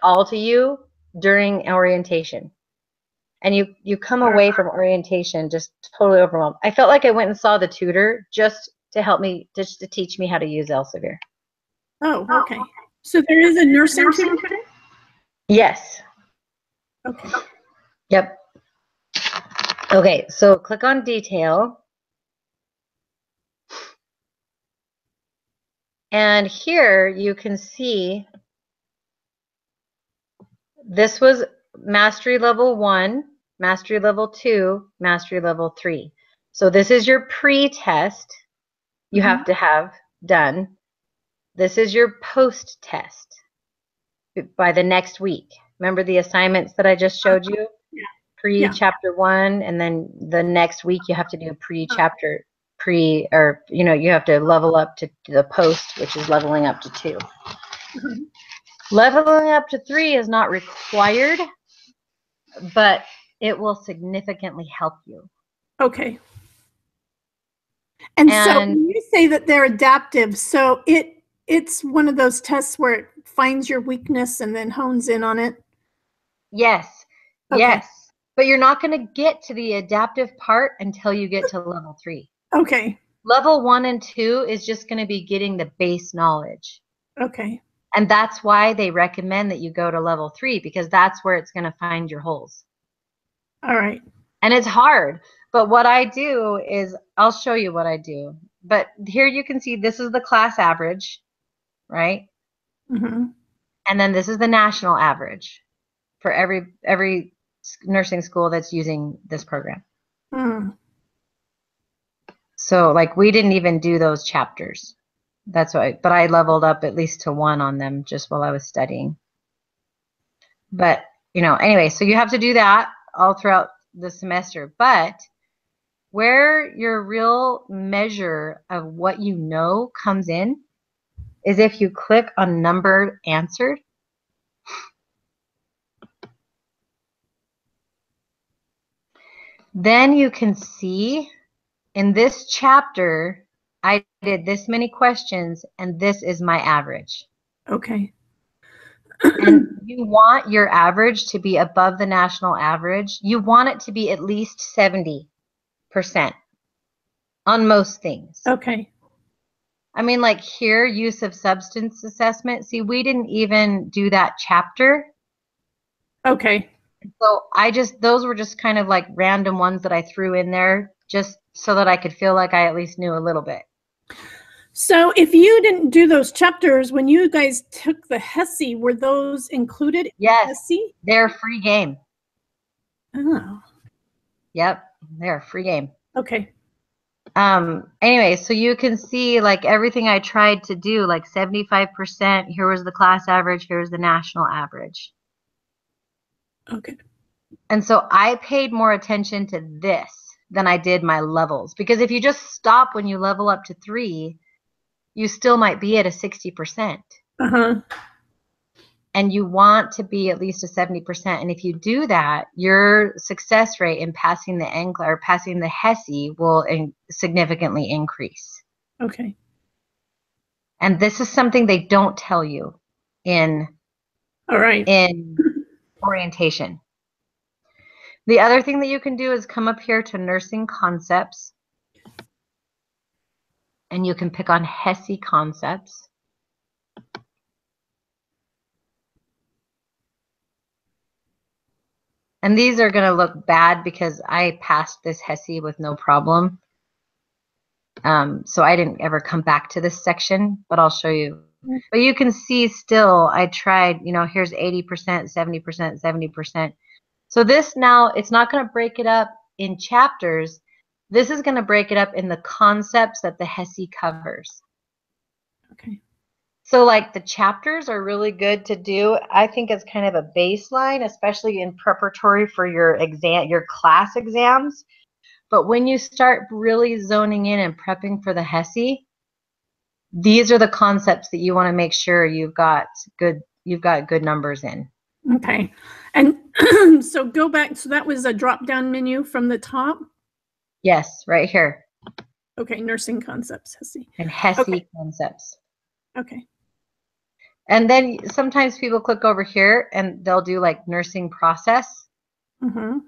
all to you during orientation. And you come away from orientation just totally overwhelmed. I felt like I went and saw the tutor just to help me, just to teach me how to use elsevier. Oh, okay. So there is a nursing tutor? Yes. Okay. Yep. Okay, so click on detail. And here you can see this was mastery level 1, mastery level 2, mastery level 3. So this is your pre-test you have to have done. This is your post-test by the next week. Remember the assignments that I just showed you? Yeah. Pre-chapter 1, and then the next week you have to do pre-chapter, or you have to level up to the post, which is leveling up to 2. Leveling up to 3 is not required, but it will significantly help you. Okay. And so when you say that they're adaptive, so it's one of those tests where it finds your weakness and then hones in on it? Yes. Okay. Yes. But you're not going to get to the adaptive part until you get to level 3. Okay. Level 1 and 2 is just going to be getting the base knowledge. Okay. And that's why they recommend that you go to level 3, because that's where it's going to find your holes. All right. And it's hard. But what I do is, I'll show you what I do. But here you can see this is the class average, right? Mm-hmm. And then this is the national average for every nursing school that's using this program. Mm. So like we didn't even do those chapters. That's why, but I leveled up at least to 1 on them just while I was studying. But, anyway, so you have to do that all throughout the semester. But where your real measure of what you know comes in is if you click on number answered. Then you can see in this chapter, I did this many questions and this is my average. Okay. And you want your average to be above the national average. You want it to be at least 70% on most things. Okay. I mean, like here, use of substance assessment. See, we didn't even do that chapter. Okay. So those were just kind of like random ones that I threw in there just so that I could feel like I at least knew a little bit. So if you didn't do those chapters, when you guys took the HESI, were those included in HESI? They're free game. Oh. Yep, they're a free game. Okay. Anyway, so you can see like everything I tried to do, like 75%, here was the class average, here's the national average. Okay. And so I paid more attention to this than I did my levels, because if you just stop when you level up to 3, you still might be at a 60%. Uh-huh. And you want to be at least a 70%. And if you do that, your success rate in passing the NCLEX or passing the HESI will significantly increase. Okay. And this is something they don't tell you in orientation. The other thing that you can do is come up here to nursing concepts. And you can pick on HESI concepts. And these are going to look bad because I passed this HESI with no problem. So I didn't ever come back to this section, but I'll show you. But you can see still, I tried, here's 80%, 70%, 70%. So this now, it's not going to break it up in chapters. This is going to break it up in the concepts that the HESI covers. Okay. So like the chapters are really good to do. I think it's kind of a baseline, especially in preparatory for your class exams. But when you start really zoning in and prepping for the HESI, these are the concepts that you want to make sure you've got good numbers in. Okay. And so go back. So that was a drop-down menu from the top? Yes, right here. Okay, nursing concepts, HESI. And HESI concepts. Okay. And then sometimes people click over here and they'll do like nursing process. Mm-hmm.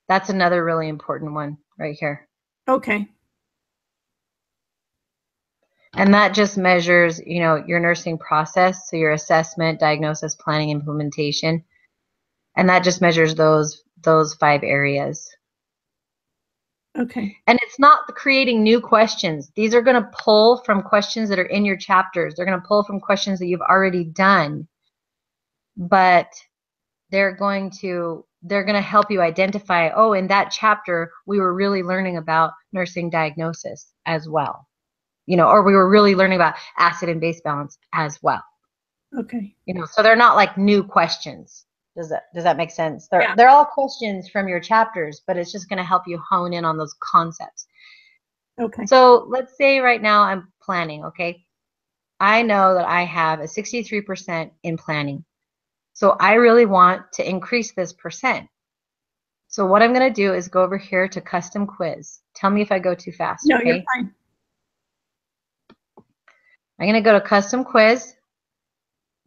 That's another really important one right here. Okay. And that just measures, you know, your nursing process. So your assessment, diagnosis, planning, implementation. And that just measures those 5 areas. Okay. And it's not creating new questions. These are going to pull from questions that are in your chapters. They're going to pull from questions that you've already done. But they're going to help you identify, oh, in that chapter, we were really learning about nursing diagnosis as well. You know, or we were really learning about acid and base balance as well. Okay. You know, so they're not like new questions. Does that make sense? Yeah. They're all questions from your chapters, but it's just going to help you hone in on those concepts. Okay. So let's say right now I'm planning, okay? I know that I have a 63% in planning. So I really want to increase this percent. So what I'm going to do is go over here to custom quiz. Tell me if I go too fast, No, okay? you're fine. I'm going to go to custom quiz.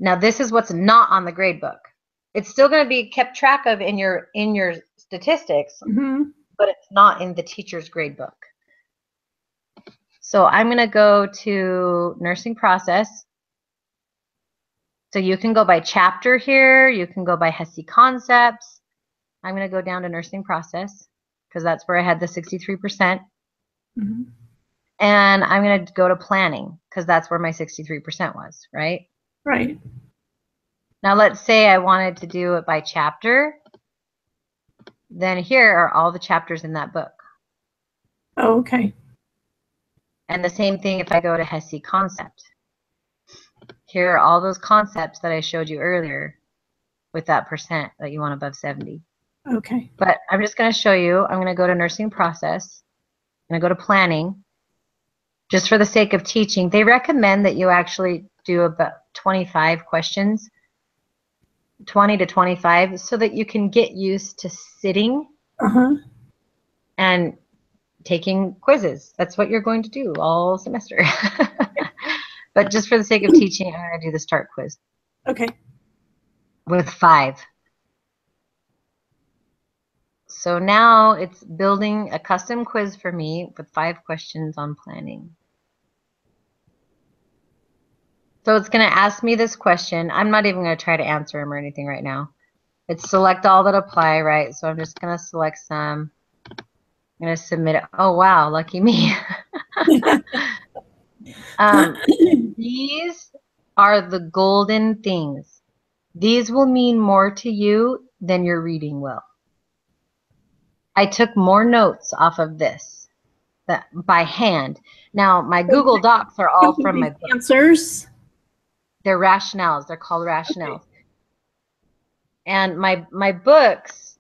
Now this is what's not on the grade book. It's still going to be kept track of in your statistics, Mm-hmm. but it's not in the teacher's grade book. So I'm going to go to nursing process. So you can go by chapter here. You can go by HESI concepts. I'm going to go down to nursing process because that's where I had the 63%. Mm-hmm. And I'm going to go to planning because that's where my 63% was, right? Right. Now let's say I wanted to do it by chapter. Then here are all the chapters in that book. Oh, okay. And the same thing if I go to HESI concept. Here are all those concepts that I showed you earlier with that percent that you want above 70. Okay. But I'm just going to show you. I'm going to go to nursing process. I'm going to go to planning. Just for the sake of teaching, they recommend that you actually do about 25 questions, 20 to 25, so that you can get used to sitting and taking quizzes. That's what you're going to do all semester. But just for the sake of teaching, I'm going to do the start quiz. Okay. With 5. So now it's building a custom quiz for me with 5 questions on planning. So it's going to ask me this question. I'm not even going to try to answer them or anything right now. It's select all that apply, right? So I'm just going to select some. I'm going to submit it. Oh, wow. Lucky me. These are the golden things. These will mean more to you than your reading will. I took more notes off of this by hand. Now, my Google Docs are all from my book. Answers. They're rationales. They're called rationales. Okay. And my books,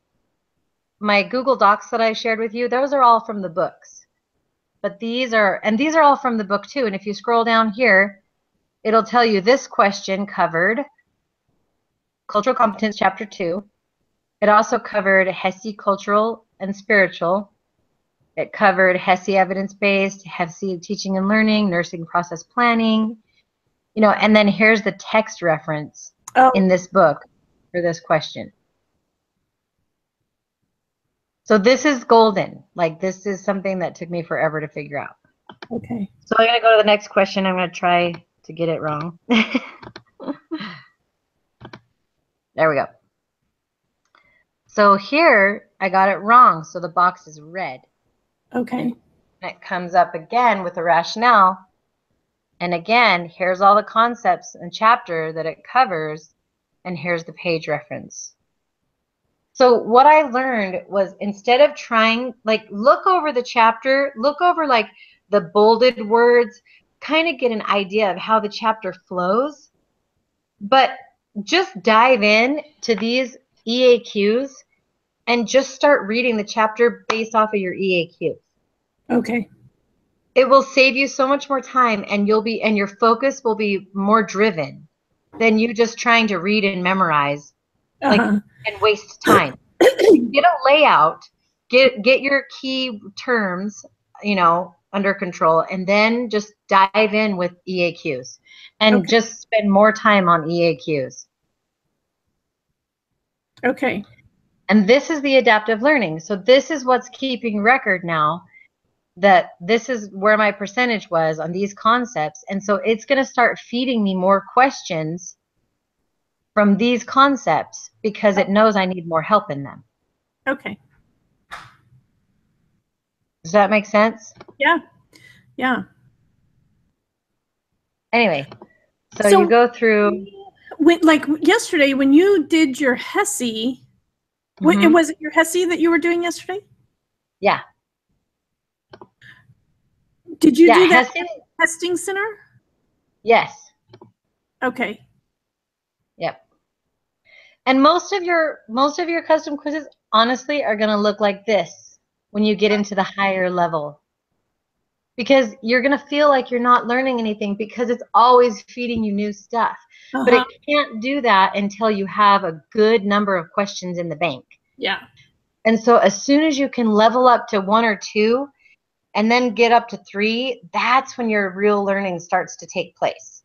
my Google Docs that I shared with you, those are all from the books. But these are all from the book too. And if you scroll down here, it'll tell you this question covered Cultural Competence Chapter 2. It also covered HESI Cultural and Spiritual. It covered HESI Evidence-Based, HESI Teaching and Learning, Nursing Process Planning, you know, and then here's the text reference in this book for this question. So this is golden. Like, this is something that took me forever to figure out. Okay. So I'm going to go to the next question. I'm going to try to get it wrong. There we go. So here I got it wrong. So the box is red. Okay. And it comes up again with a rationale. And again, here's all the concepts and chapter that it covers. And here's the page reference. So what I learned was, instead of trying, like, look over the chapter, look over like the bolded words, kind of get an idea of how the chapter flows, but just dive in to these EAQs and just start reading the chapter based off of your EAQs. Okay. It will save you so much more time, and your focus will be more driven than you just trying to read and memorize, like, and waste time. Get a layout, get your key terms, you know, under control, and then just dive in with EAQs and Okay. just spend more time on EAQs. Okay. And this is the adaptive learning. So this is what's keeping record now, that this is where my percentage was on these concepts. And so it's going to start feeding me more questions from these concepts because it knows I need more help in them. Okay. Does that make sense? Yeah. Yeah. Anyway, so you go through. Like yesterday, when you did your HESI, was it your HESI that you were doing yesterday? Yeah. Did you do that testing center? Yes. Okay. Yep. And most of your custom quizzes honestly are going to look like this when you get into the higher level. Because you're going to feel like you're not learning anything because it's always feeding you new stuff. But it can't do that until you have a good number of questions in the bank. Yeah. And so as soon as you can level up to 1 or 2 and then get up to 3, that's when your real learning starts to take place.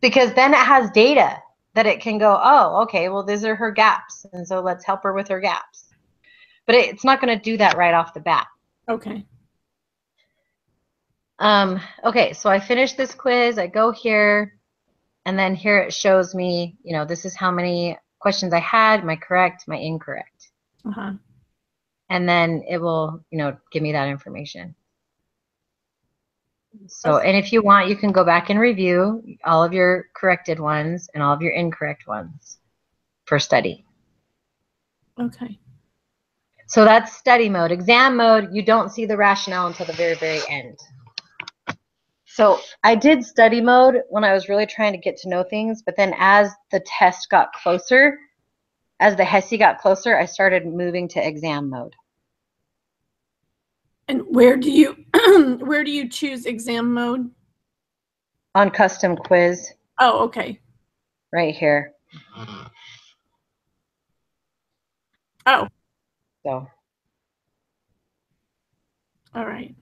Because then it has data that it can go, oh, okay, well, these are her gaps. And so let's help her with her gaps. But it's not going to do that right off the bat. Okay. Okay, so I finished this quiz. I go here, and then here it shows me, you know, this is how many questions I had, my correct, my incorrect. And then it will, you know, give me that information. So, and if you want, you can go back and review all of your corrected ones and all of your incorrect ones for study. Okay. So that's study mode. Exam mode, you don't see the rationale until the very, very end. So I did study mode when I was really trying to get to know things, but then as the test got closer, as the HESI got closer, I started moving to exam mode. And where do you where do you choose exam mode? On custom quiz. Oh, okay. Right here. Oh. So. All right.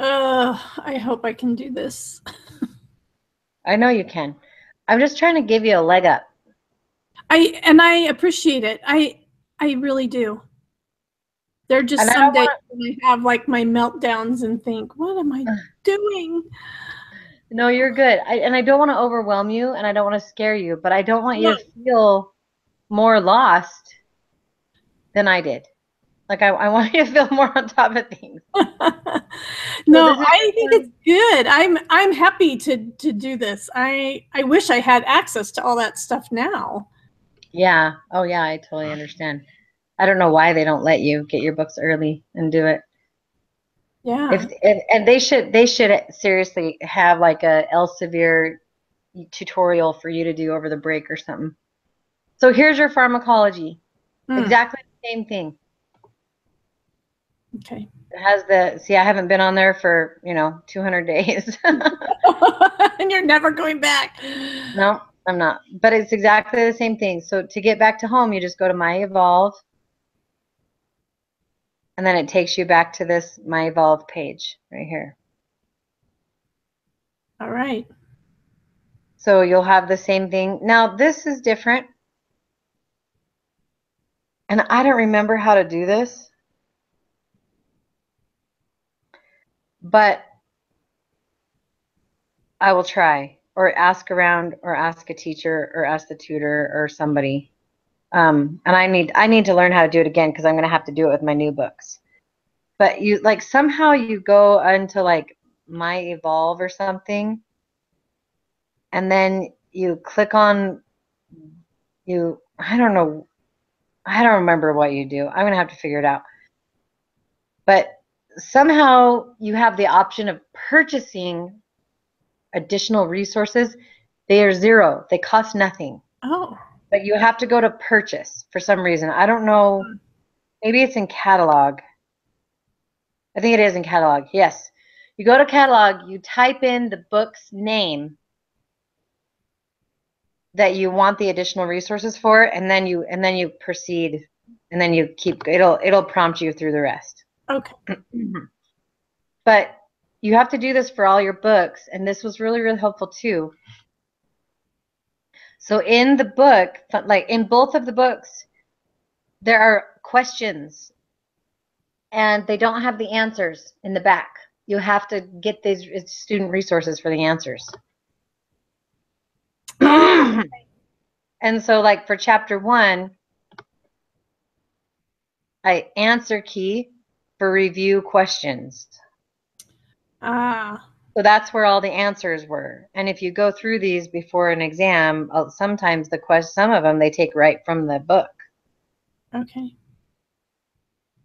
I hope I can do this. I know you can. I'm just trying to give you a leg up. I appreciate it. I really do. There are just some days when I have like my meltdowns and think, what am I doing? No, you're good. And I don't want to overwhelm you and I don't want to scare you, but I don't want you to feel more lost than I did. Like I want you to feel more on top of things. No, I think it's good. I'm happy to do this. I wish I had access to all that stuff now. Yeah. Oh yeah, I totally understand. I don't know why they don't let you get your books early and do it. Yeah. And they should seriously have like a elsevier tutorial for you to do over the break or something. So here's your pharmacology. Exactly the same thing. Okay. It has the, see, I haven't been on there for, 200 days. And you're never going back. No, I'm not. But it's exactly the same thing. So to get back to home, you just go to My Evolve. And then it takes you back to this My Evolve page right here. All right. So you'll have the same thing. Now this is different. And I don't remember how to do this. But I will try, or ask around, or ask a teacher, or ask the tutor, or somebody. And I need to learn how to do it again because I'm going to have to do it with my new books. But you like somehow you go into like My Evolve or something, and then you click on I don't know, I don't remember what you do. I'm going to have to figure it out. But somehow you have the option of purchasing additional resources. They are zero. They cost nothing. Oh. But you have to go to purchase for some reason. I don't know. Maybe it's in catalog. I think it is in catalog. Yes. You go to catalog, you type in the book's name that you want the additional resources for, and then you proceed And then you keep, it'll prompt you through the rest. Okay. But you have to do this for all your books, and this was really, really helpful too. So in the book, like in both of the books, there are questions, and they don't have the answers in the back. You have to get these student resources for the answers. And so like for chapter 1, I answer key for review questions. So that's where all the answers were. And if you go through these before an exam, sometimes some of them they take right from the book. Okay.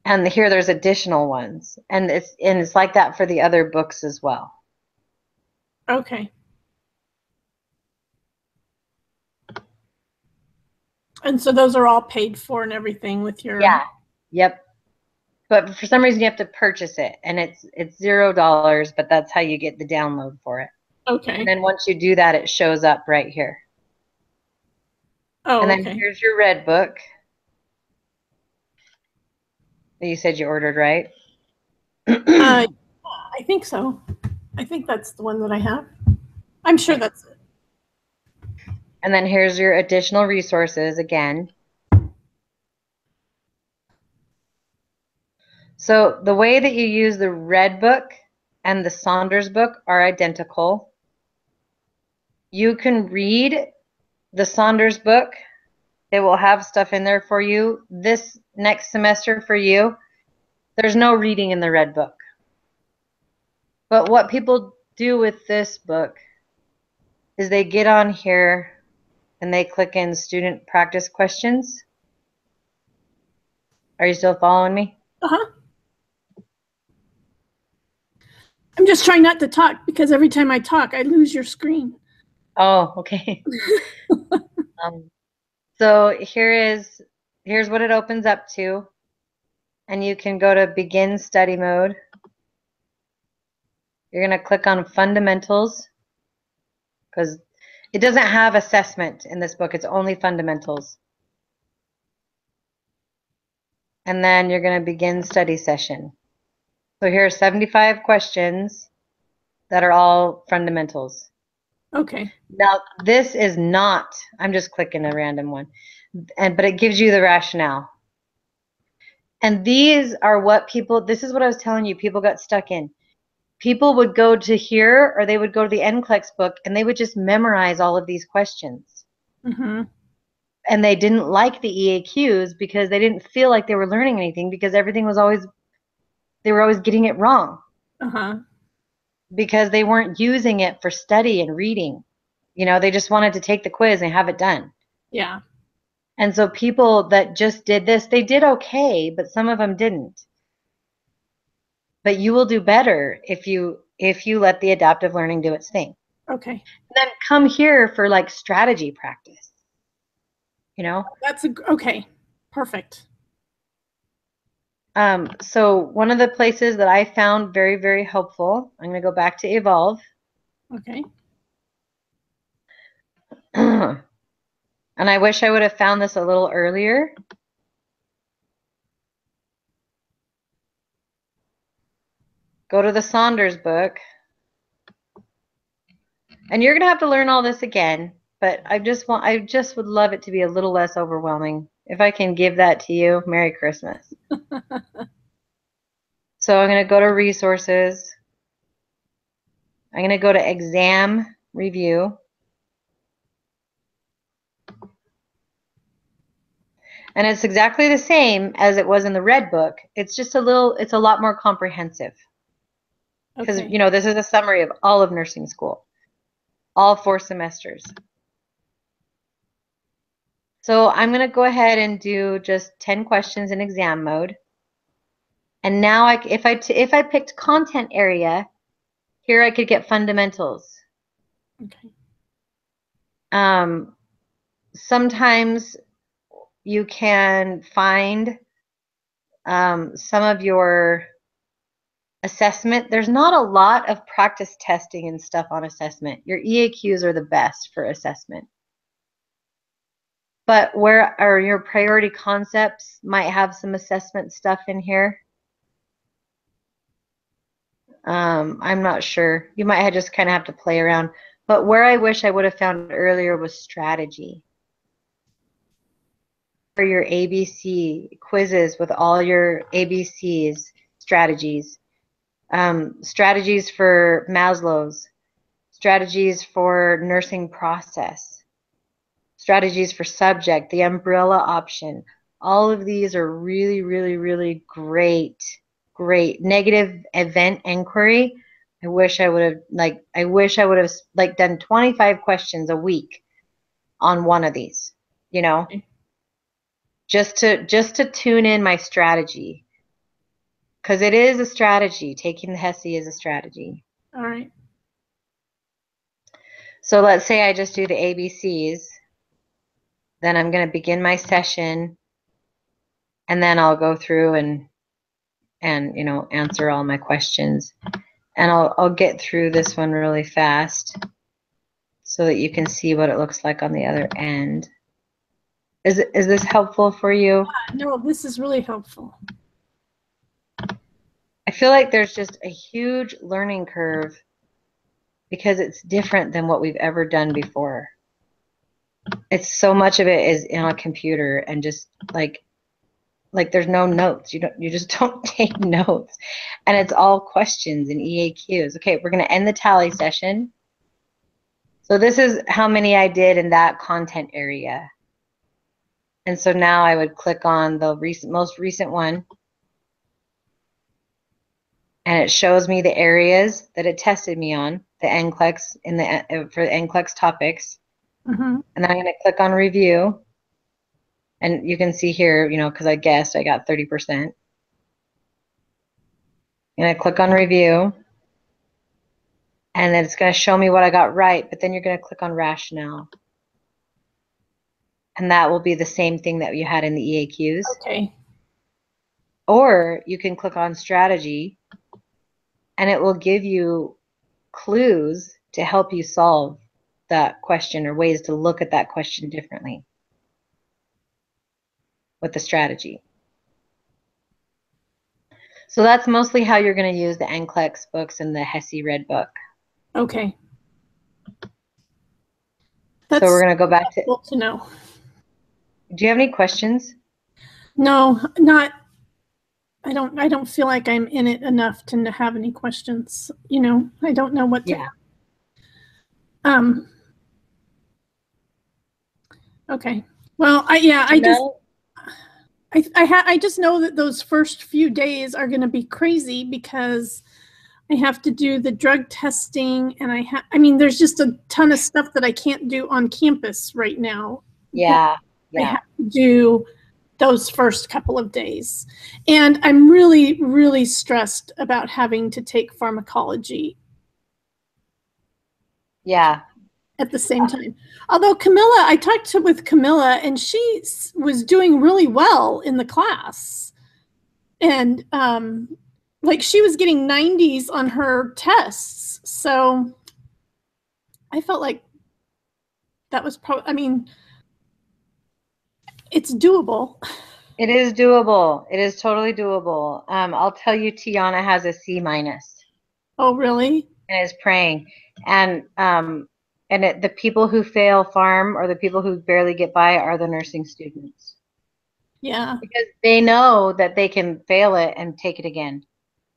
And here there's additional ones, and it's like that for the other books as well. Okay. And so those are all paid for and everything with your. Yeah. Yep. But for some reason you have to purchase it, and it's $0, but that's how you get the download for it. Okay. And then once you do that, it shows up right here. Oh, and then okay. Here's your red book. You said you ordered, right? I think so. I think that's the one that I have. I'm sure that's it. And then here's your additional resources again. So the way that you use the red book and the Saunders book are identical. You can read the Saunders book. It will have stuff in there for you. This next semester for you, there's no reading in the red book. But what people do with this book is they get on here and they click in student practice questions. Are you still following me? Uh-huh. I'm just trying not to talk because every time I talk, I lose your screen. Oh, okay. So here's what it opens up to. And you can go to begin study mode. You're going to click on fundamentals because it doesn't have assessment in this book. It's only fundamentals. And then you're going to begin study session. So here are 75 questions that are all fundamentals. Okay. Now, this is not, I'm just clicking a random one, but it gives you the rationale. And these are what this is what I was telling you, people got stuck in. People would go to here, or they would go to the NCLEX book, and they would just memorize all of these questions. Mm-hmm. And they didn't like the EAQs because they didn't feel like they were learning anything because everything was they were always getting it wrong. Uh-huh. Because they weren't using it for study and reading. You know, they just wanted to take the quiz and have it done. Yeah. And so people that just did this, they did okay, but some of them didn't. But you will do better if you let the adaptive learning do its thing. Okay. And then come here for like strategy practice. You know? That's okay. Perfect. So one of the places that I found very, very helpful, I'm going to go back to Evolve. Okay. And I wish I would have found this a little earlier. Go to the Saunders book. And you're going to have to learn all this again, but I just would love it to be a little less overwhelming. If I can give that to you, Merry Christmas. So I'm going to go to resources. I'm going to go to exam review. And it's exactly the same as it was in the red book. It's just it's a lot more comprehensive. Because, okay. you know, this is a summary of all of nursing school, all 4 semesters. So I'm going to go ahead and do just 10 questions in exam mode. And now if I picked content area, here I could get fundamentals. Okay. Sometimes you can find some of your assessment. There's not a lot of practice testing and stuff on assessment. Your EAQs are the best for assessment. But where are your priority concepts might have some assessment stuff in here. I'm not sure. You might have just kind of have to play around. But where I wish I would have found earlier was strategy. For your ABC quizzes with all your ABCs, strategies. Strategies for Maslow's. Strategies for nursing process. Strategies for subject, the umbrella option. All of these are really, really, really great. Negative event inquiry. I wish I would have done 25 questions a week on one of these, you know, just to tune in my strategy, because it is a strategy. Taking the HESI is a strategy. All right. So let's say I just do the ABCs, then I'm going to begin my session, and then I'll go through and answer all my questions. And I'll get through this one really fast so that you can see what it looks like on the other end. Is this helpful for you? No, this is really helpful. I feel like there's just a huge learning curve because it's different than what we've ever done before. It's so much of it is in a computer and just like there's no notes. You just don't take notes. And it's all questions and EAQs. Okay, we're going to end the tally session. So this is how many I did in that content area. And so now I would click on the most recent one. And it shows me the areas that it tested me on, the NCLEX for the NCLEX topics. Mm-hmm. And then I'm going to click on review. And you can see here, because I guessed I got 30%. And I click on review. And then it's going to show me what I got right, but then you're going to click on rationale. And that will be the same thing that you had in the EAQs. Okay. Or you can click on strategy, and it will give you clues to help you solve that question or ways to look at that question differently with the strategy. So that's mostly how you're going to use the NCLEX books and the HESI Red Book. Okay. So we're going to go back to know. Do you have any questions? No, not. I don't feel like I'm in it enough to have any questions. I don't know what to. Yeah. Okay. Well, I just know that those first few days are going to be crazy because I have to do the drug testing, and I mean, there's just a ton of stuff that I can't do on campus right now. Yeah. I have to do those first couple of days. And I'm really, really stressed about having to take pharmacology. Yeah. At the same time. Although I talked with Camilla, and she was doing really well in the class. And like she was getting 90s on her tests. So I felt like that was probably, I mean, it's doable. It is doable. It is totally doable. I'll tell you, Tiana has a C-. Oh, really? And is praying. And the people who fail pharm or the people who barely get by are the nursing students. Yeah. Because they know that they can fail it and take it again.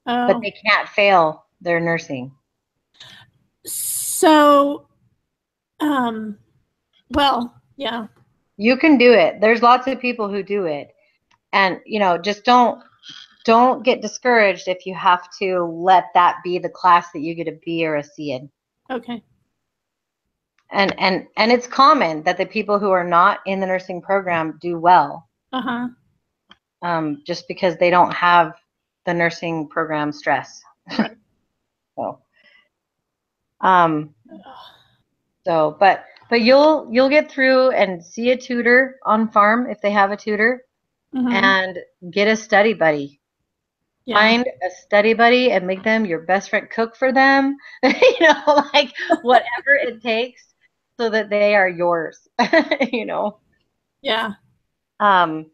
Oh. But they can't fail their nursing. So, well, yeah. You can do it. There's lots of people who do it. And, just don't get discouraged if you have to let that be the class that you get a B or a C in. Okay. And it's common that the people who are not in the nursing program do well. Uh-huh. Just because they don't have the nursing program stress. Right. But you'll get through and see a tutor on farm if they have a tutor, and get a study buddy. Yeah. Find a study buddy and make them your best friend. Cook for them, like whatever it takes, so that they are yours. Yeah. Um,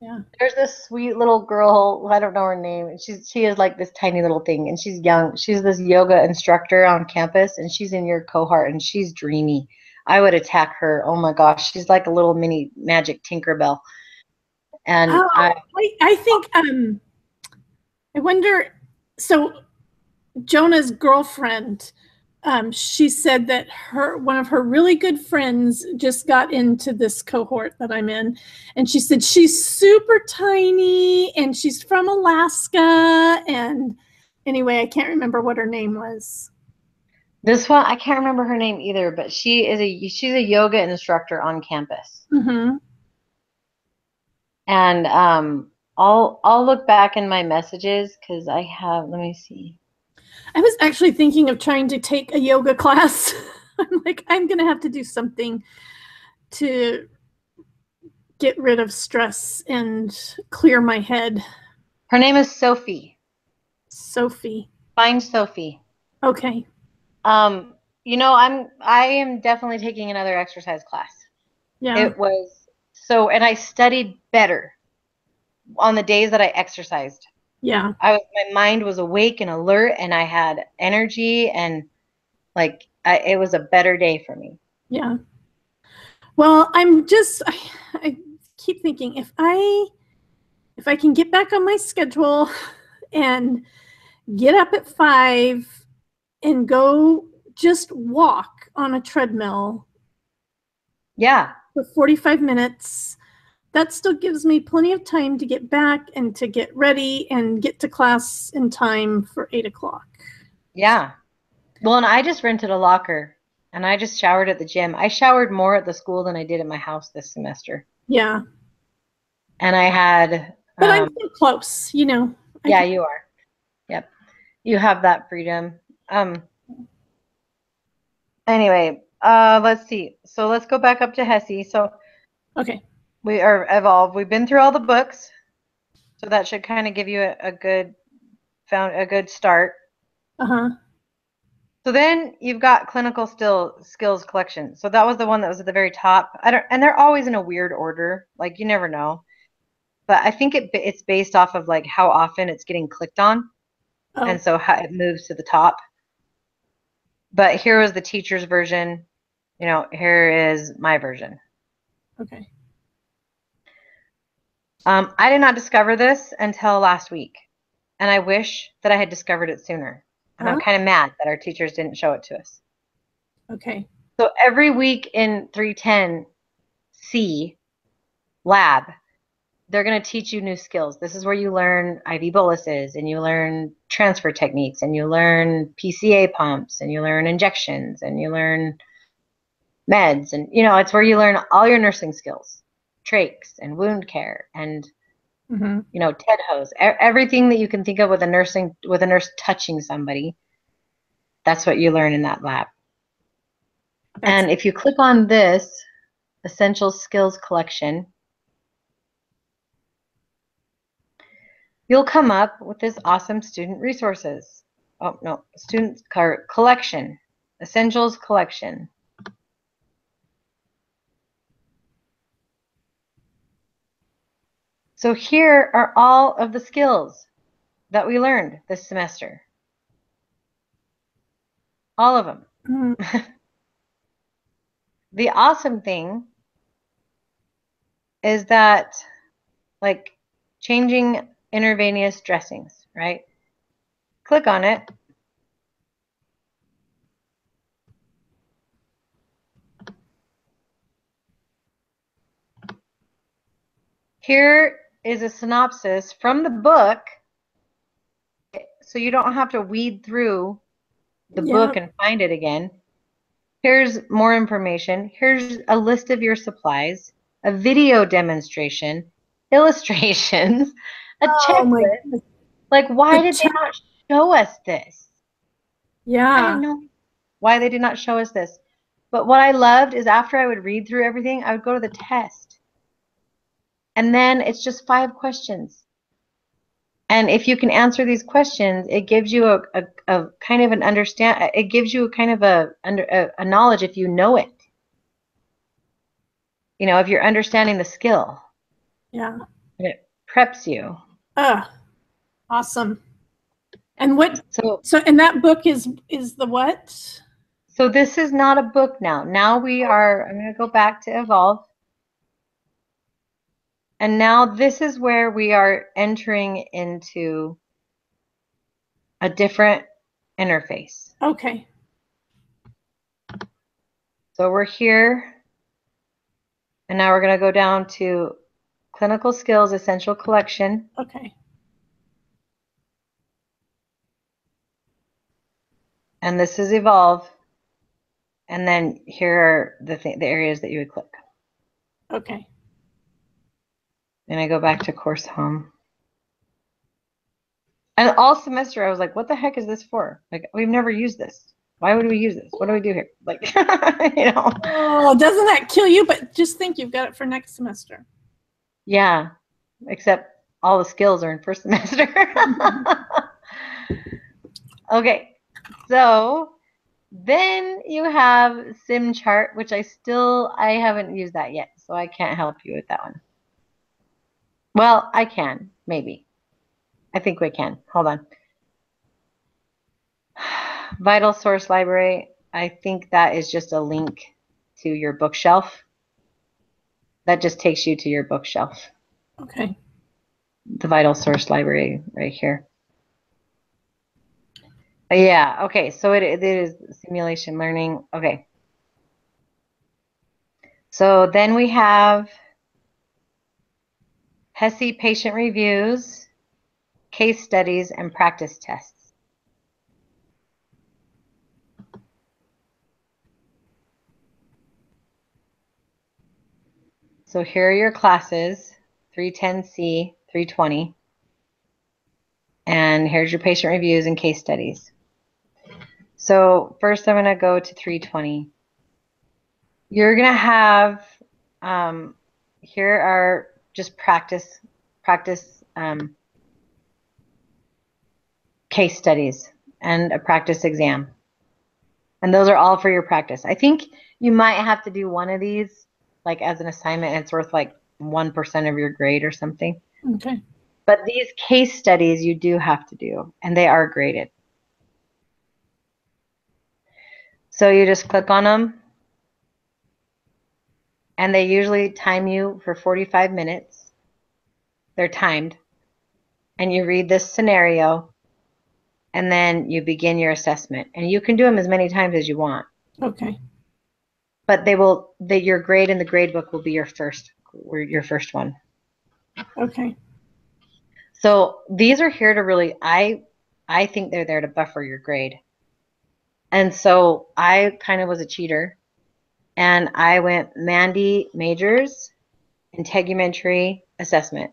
Yeah. there's this sweet little girl, I don't know her name. She is like this tiny little thing, and she's young. She's this yoga instructor on campus, and she's in your cohort, and she's dreamy. I would attack her. Oh my gosh, she's like a little mini magic Tinkerbell. And Oh, I think I wonder. So Jonah's girlfriend, she said that one of her really good friends just got into this cohort that I'm in, and she said she's super tiny and she's from Alaska. And anyway, I can't remember what her name was. this one, I can't remember her name either, but she's a yoga instructor on campus. Mm-hmm. And I'll look back in my messages because I have, let me see. I was actually thinking of trying to take a yoga class. I'm like, I'm gonna have to do something to get rid of stress and clear my head. Her name is Sophie. Sophie. Find Sophie. Okay. You know, I am definitely taking another exercise class. Yeah. It was so, and I studied better on the days that I exercised. Yeah. My mind was awake and alert, and I had energy, and like it was a better day for me. Yeah. Well, I keep thinking if I can get back on my schedule and get up at 5 and go just walk on a treadmill Yeah. for 45 minutes, that still gives me plenty of time to get back and to get ready and get to class in time for 8 o'clock. Yeah. Well, and I just rented a locker and I just showered at the gym. I showered more at the school than I did at my house this semester. Yeah. And I had, But I'm so close, you know. yeah, you are. Yep. You have that freedom. Anyway, let's see. So let's go back up to Hesse. So Okay. we are evolved. We've been through all the books. So that should kind of give you a good start. Uh-huh. So then you've got clinical skills collection. So that was the one that was at the very top. And they're always in a weird order. Like you never know. But I think it's based off of like how often it's getting clicked on. Oh. And so how it moves to the top. But here was the teacher's version. You know, here is my version. Okay. I did not discover this until last week. And I wish that I had discovered it sooner. And I'm kind of mad that our teachers didn't show it to us. Okay. So every week in 310C lab, they're going to teach you new skills. This is where you learn IV boluses and you learn transfer techniques and you learn PCA pumps and you learn injections and you learn meds. And, you know, it's where you learn all your nursing skills, trachs and wound care and, you know, TED hose, everything that you can think of with a nurse touching somebody. That's what you learn in that lab. And if you click on this essential skills collection, you'll come up with this awesome student resources. Oh, no, student collection, essentials collection. So here are all of the skills that we learned this semester. All of them. The awesome thing is that, like, changing intravenous dressings, right? Click on it. Here is a synopsis from the book, so you don't have to weed through the book and find it again. Here's more information. Here's a list of your supplies, a video demonstration, illustrations, a checklist. Like, why did they not show us this? Yeah. I don't know why they did not show us this. But what I loved is after I would read through everything, I would go to the test. And then it's just 5 questions. And if you can answer these questions, it gives you a kind of an understand. It gives you kind of a knowledge if you know it. you know, if you're understanding the skill. Yeah. And it preps you. Awesome. And what, So and that book is the what? So this is not a book now. Now I'm going to go back to Evolve. And now this is where we are entering into a different interface. Okay. So we're here. And now we're going to go down to Clinical Skills Essential Collection. Okay. And this is Evolve. And then here are the areas that you would click. Okay. And I go back to Course Home. And all semester I was like, what the heck is this for? Like, we've never used this. Why would we use this? What do we do here? Like, you know. Oh, doesn't that kill you? But just think you've got it for next semester. Yeah, except all the skills are in first semester. Okay, so then you have sim chart, which I haven't used that yet, so I can't help you with that one. Well, I can, maybe. I think we can. Hold on. Vital Source Library. I think that is just a link to your bookshelf. That just takes you to your bookshelf. Okay. The Vital Source Library right here. Yeah, okay, so it is simulation learning. Okay. So then we have HESI patient reviews, case studies, and practice tests. So here are your classes, 310C, 320. And here's your patient reviews and case studies. So first I'm going to go to 320. You're going to have, here are just practice case studies and a practice exam. And those are all for your practice. I think you might have to do one of these like as an assignment, and it's worth like 1% of your grade or something. Okay. But these case studies you do have to do, and they are graded. So you just click on them, and they usually time you for 45 minutes. They're timed. And you read this scenario, and then you begin your assessment. And you can do them as many times as you want. Okay. But your grade in the grade book will be your first one. Okay. So these are here to really, I think they're there to buffer your grade. And so I kind of was a cheater, and I went Mandy Majors, Integumentary Assessment.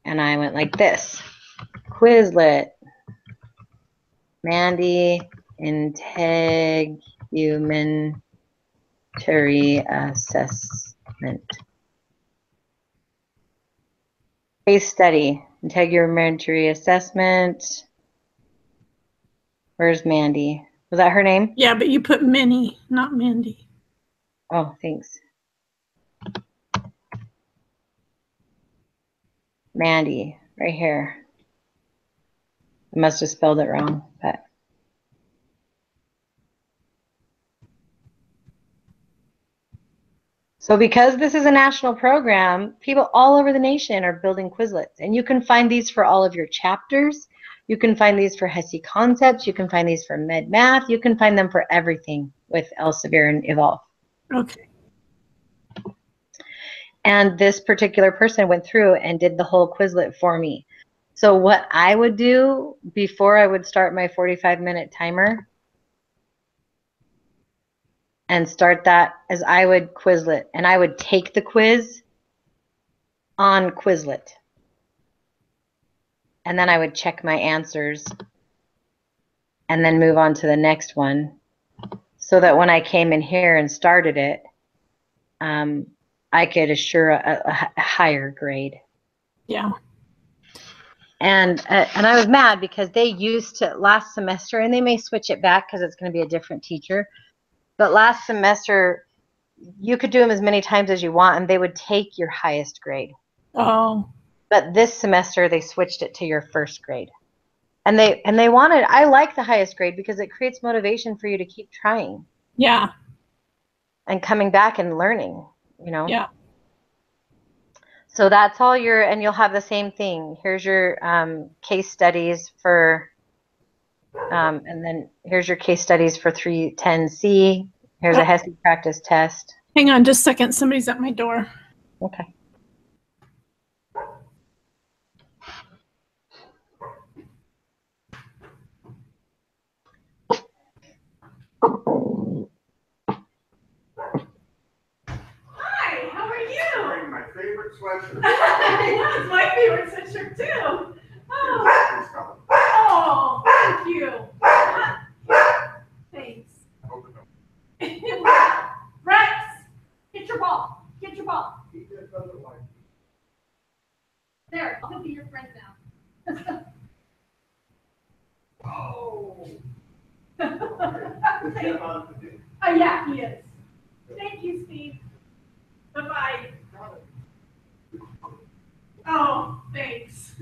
And I went like this, Quizlet, Mandy Integumentary Assessment. Case study, Integumentary Assessment. Where's Mandy? Was that her name? Yeah, but you put Minnie, not Mandy. Oh, thanks. Mandy, right here. I must have spelled it wrong, but. So because this is a national program, people all over the nation are building Quizlets. And you can find these for all of your chapters. You can find these for HESI concepts. You can find these for Med Math. You can find them for everything with Elsevier and Evolve. Okay. And this particular person went through and did the whole Quizlet for me. So what I would do before I would start my 45-minute timer and start that is I would Quizlet, and I would take the quiz on Quizlet. And then I would check my answers and then move on to the next one, so that when I came in here and started it, I could assure a higher grade. Yeah. And I was mad because they used to last semester, and they may switch it back because it's going to be a different teacher. But last semester, you could do them as many times as you want and they would take your highest grade. Oh. But this semester they switched it to your first grade. And they wanted, I like the highest grade because it creates motivation for you to keep trying. Yeah. And coming back and learning, you know? Yeah. So that's all and you'll have the same thing. Here's your case studies for, and then here's your case studies for 310C. Here's a HESI practice test. Hang on just a second. Somebody's at my door. Okay. Hi, how are you? Wearing my favorite sweatshirt. That was my favorite sweatshirt too. Oh, thank you. Thanks. Rex, get your ball. Get your ball. There, I'll be your friend now. Oh. Yeah, he is. Thank you, Steve. Bye-bye. Oh, thanks.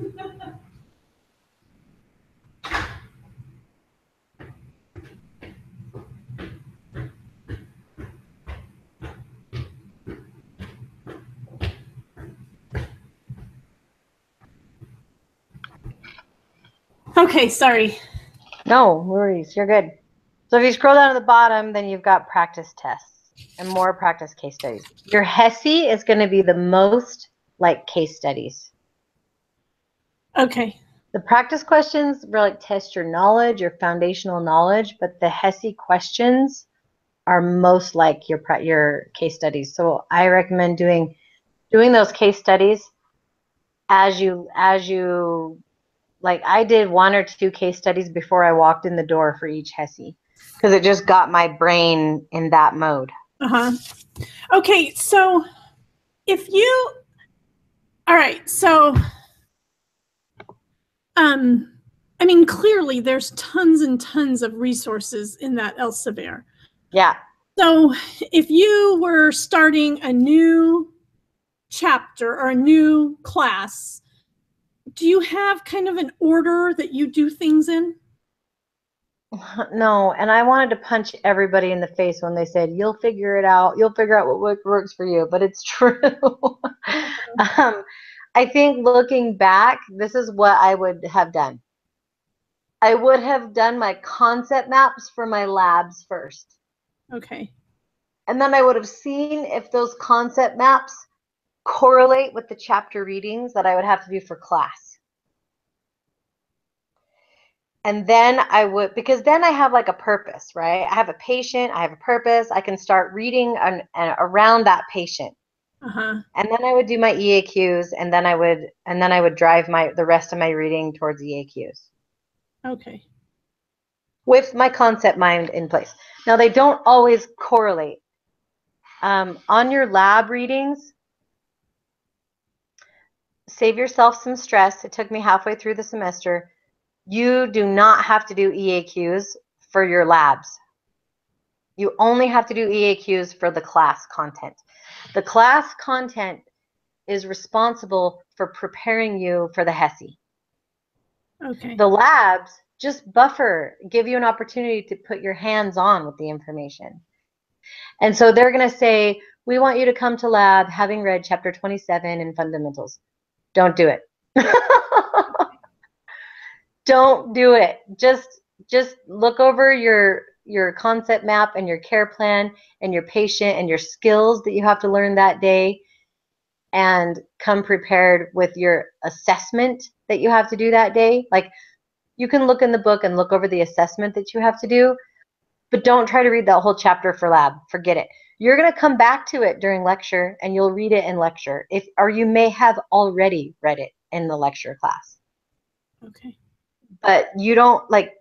Okay, sorry. No worries, you're good. So if you scroll down to the bottom, then you've got practice tests and more practice case studies. Your HESI is going to be the most like case studies. Okay. The practice questions really test your knowledge, your foundational knowledge, but the HESI questions are most like your case studies. So I recommend doing those case studies as you like. I did 1 or 2 case studies before I walked in the door for each HESI because it just got my brain in that mode. Okay, so all right, so I mean, clearly there's tons and tons of resources in that elsevier. Yeah. So if you were starting a new chapter or a new class, do you have kind of an order that you do things in? No, and I wanted to punch everybody in the face when they said, you'll figure it out. You'll figure out what works for you, but it's true. I think looking back, this is what I would have done. I would have done my concept maps for my labs first. Okay. And then I would have seen if those concept maps correlate with the chapter readings that I would have to do for class. And then I would, because then I have like a purpose, right? I have a patient, I have a purpose. I can start reading around that patient. And then I would do my EAQs, and then I would drive the rest of my reading towards EAQs. Okay. With my concept mind in place. Now they don't always correlate. On your lab readings, save yourself some stress. It took me halfway through the semester. You do not have to do EAQs for your labs. You only have to do EAQs for the class content. The class content is responsible for preparing you for the HESI. Okay. The labs just buffer, give you an opportunity to put your hands on with the information. And so they're going to say, we want you to come to lab having read chapter 27 in fundamentals. Don't do it. Don't do it. Just look over your concept map and your care plan and your patient and your skills that you have to learn that day, and come prepared with your assessment that you have to do that day. Like, you can look in the book and look over the assessment that you have to do, but don't try to read that whole chapter for lab. Forget it. You're going to come back to it during lecture and you'll read it in lecture, or you may have already read it in the lecture class. Okay. But you don't, like,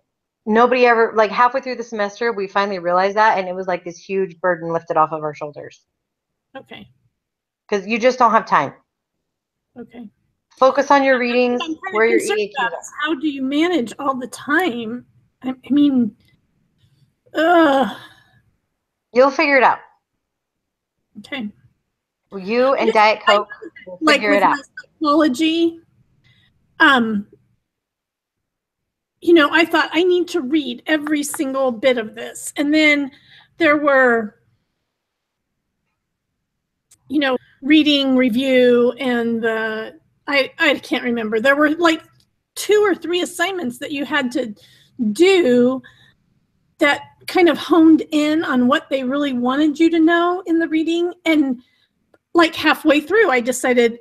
nobody ever, like, halfway through the semester, we finally realized that, and it was like this huge burden lifted off of our shoulders. Okay. Because you just don't have time. Okay. Focus on your readings, where your EAQs EAQs are. How do you manage all the time? I mean, You'll figure it out. Okay. You and Diet Coke will Like figure with it out. my psychology, you know, I thought I need to read every single bit of this. And then there were, you know, reading review and I can't remember. There were like 2 or 3 assignments that you had to do that kind of honed in on what they really wanted you to know in the reading. And like halfway through, I decided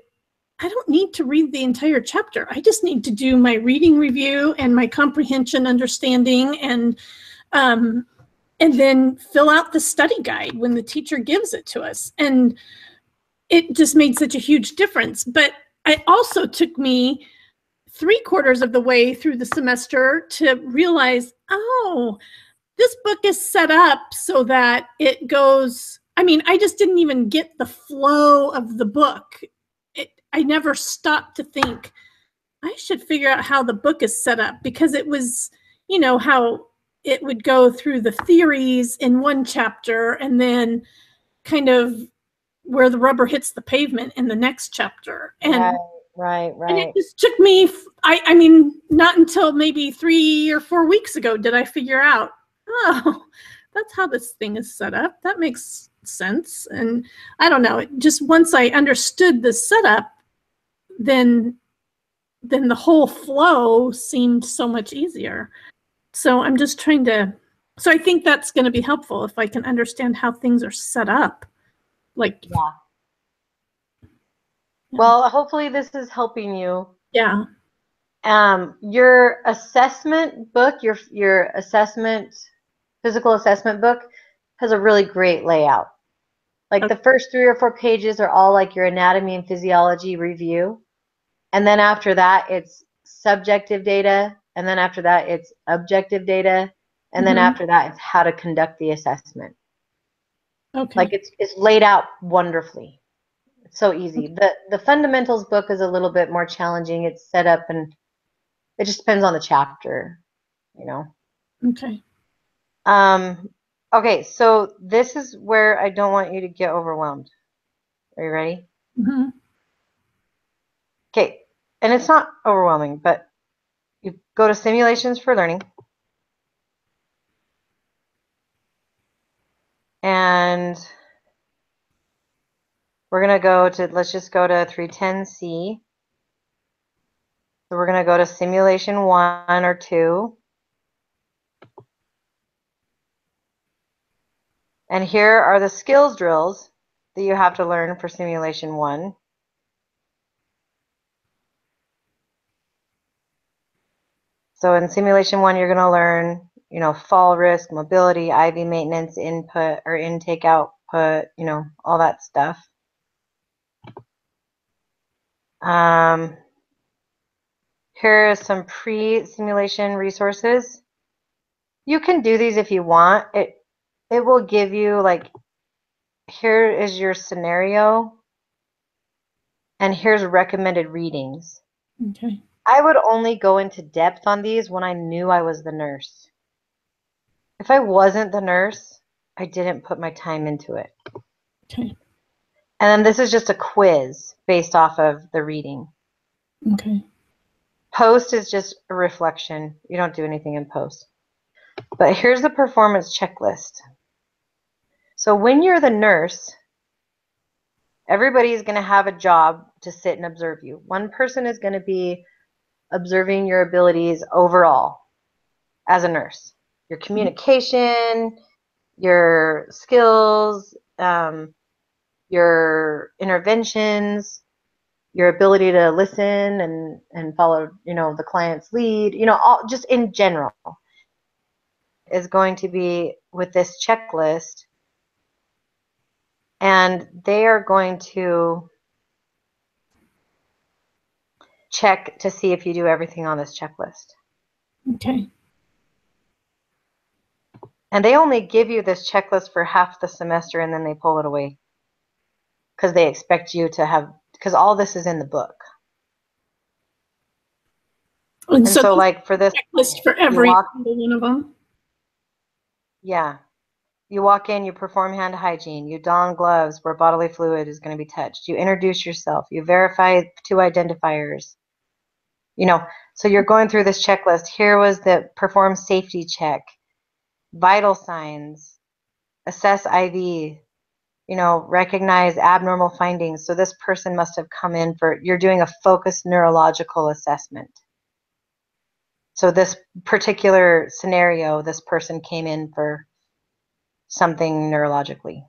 I don't need to read the entire chapter. I just need to do my reading review and my comprehension understanding and then fill out the study guide when the teacher gives it to us. And it just made such a huge difference. But it also took me 3/4 of the way through the semester to realize, oh, this book is set up so that it goes, I mean, I just didn't even get the flow of the book. I never stopped to think, I should figure out how the book is set up, because it was, you know, how it would go through the theories in one chapter and then kind of where the rubber hits the pavement in the next chapter. And Right. and it just took me, I mean, not until maybe 3 or 4 weeks ago did I figure out, oh, that's how this thing is set up. That makes sense. And I don't know, just once I understood the setup, then the whole flow seemed so much easier. So I'm just trying to, so I think that's going to be helpful if I can understand how things are set up. Like, Yeah. Well, hopefully this is helping you. Yeah. Your assessment book, your assessment, physical assessment book, has a really great layout. Like the first 3 or 4 pages are all like your anatomy and physiology review. And then after that, it's subjective data. And then after that, it's objective data. And then after that, it's how to conduct the assessment. Okay. Like it's laid out wonderfully. It's so easy. The fundamentals book is a little bit more challenging. It's set up and it just depends on the chapter, you know. Okay. Okay, so this is where I don't want you to get overwhelmed. Are you ready? Mm-hmm. Okay, and it's not overwhelming, but you go to simulations for learning. And we're going to go to, let's just go to 310C. So we're going to go to simulation 1 or 2. And here are the skills drills that you have to learn for simulation 1. So in simulation 1, you're going to learn, you know, fall risk, mobility, IV maintenance, input or intake output, you know, all that stuff. Here are some pre-simulation resources. You can do these if you want. It will give you, like, here is your scenario, and here's recommended readings. Okay. I would only go into depth on these when I knew I was the nurse. If I wasn't the nurse, I didn't put my time into it. Okay. And then this is just a quiz based off of the reading. Okay. Post is just a reflection. You don't do anything in post. But here's the performance checklist. So when you're the nurse, everybody's going to have a job to sit and observe you. One person is going to be observing your abilities overall as a nurse. Your communication, your skills, your interventions, your ability to listen and follow, you know, the client's lead, you know, all just in general is going to be with this checklist. And they are going to check to see if you do everything on this checklist. Okay. And they only give you this checklist for half the semester and then they pull it away because they expect you to have, because all this is in the book. And so like for this checklist for every single one of them. Yeah. You walk in, you perform hand hygiene, you don gloves where bodily fluid is going to be touched. You introduce yourself, you verify 2 identifiers. So you're going through this checklist. Here was the perform safety check, vital signs, assess IV, recognize abnormal findings. So this person must have come in you're doing a focused neurological assessment. So this particular scenario, this person came in for something neurologically.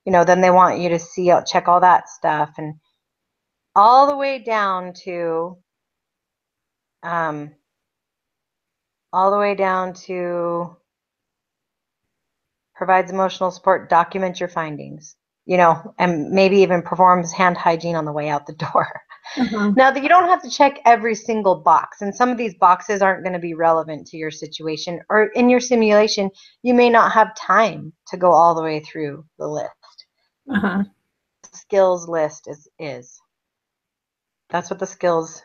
Then they want you to check all that stuff, and all the way down to provides emotional support, document your findings, and maybe even performs hand hygiene on the way out the door. Now, that you don't have to check every single box, and some of these boxes aren't going to be relevant to your situation, or in your simulation, you may not have time to go all the way through the list. Skills list is. That's what the skills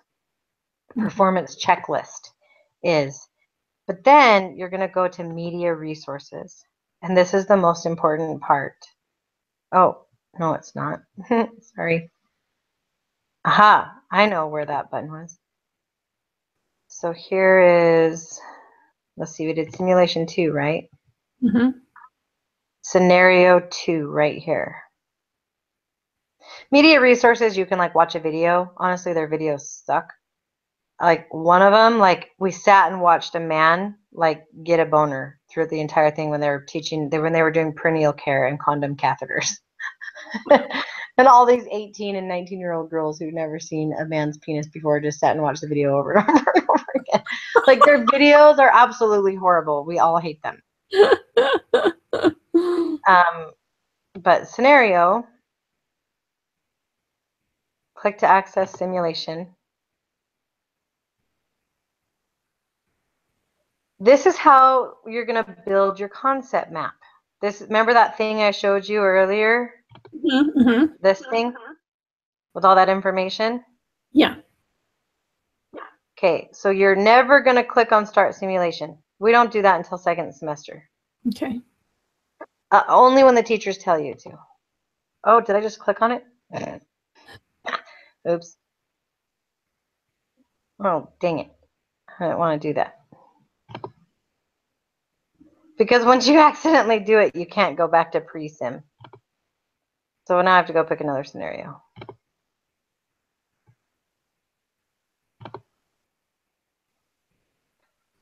performance checklist is. But then you're going to go to media resources. And this is the most important part. Oh, no, it's not. Sorry. Aha, I know where that button was. So here is, let's see, we did simulation 2, right? Scenario 2 right here. Media resources, you can watch a video. Honestly, their videos suck. One of them, we sat and watched a man get a boner through the entire thing when they were doing perineal care and condom catheters. And all these 18 and 19-year-old girls who'd never seen a man's penis before just sat and watched the video over and over and over again. Their videos are absolutely horrible. We all hate them. But scenario, click to access simulation. This is how you're going to build your concept map. Remember that thing I showed you earlier? This thing with all that information? Yeah. Okay, so you're never going to click on start simulation. We don't do that until second semester. Okay. Only when the teachers tell you to. Oh, did I just click on it? Oops. Oh, dang it. I didn't want to do that. Because once you accidentally do it, you can't go back to pre-sim. So now I have to go pick another scenario.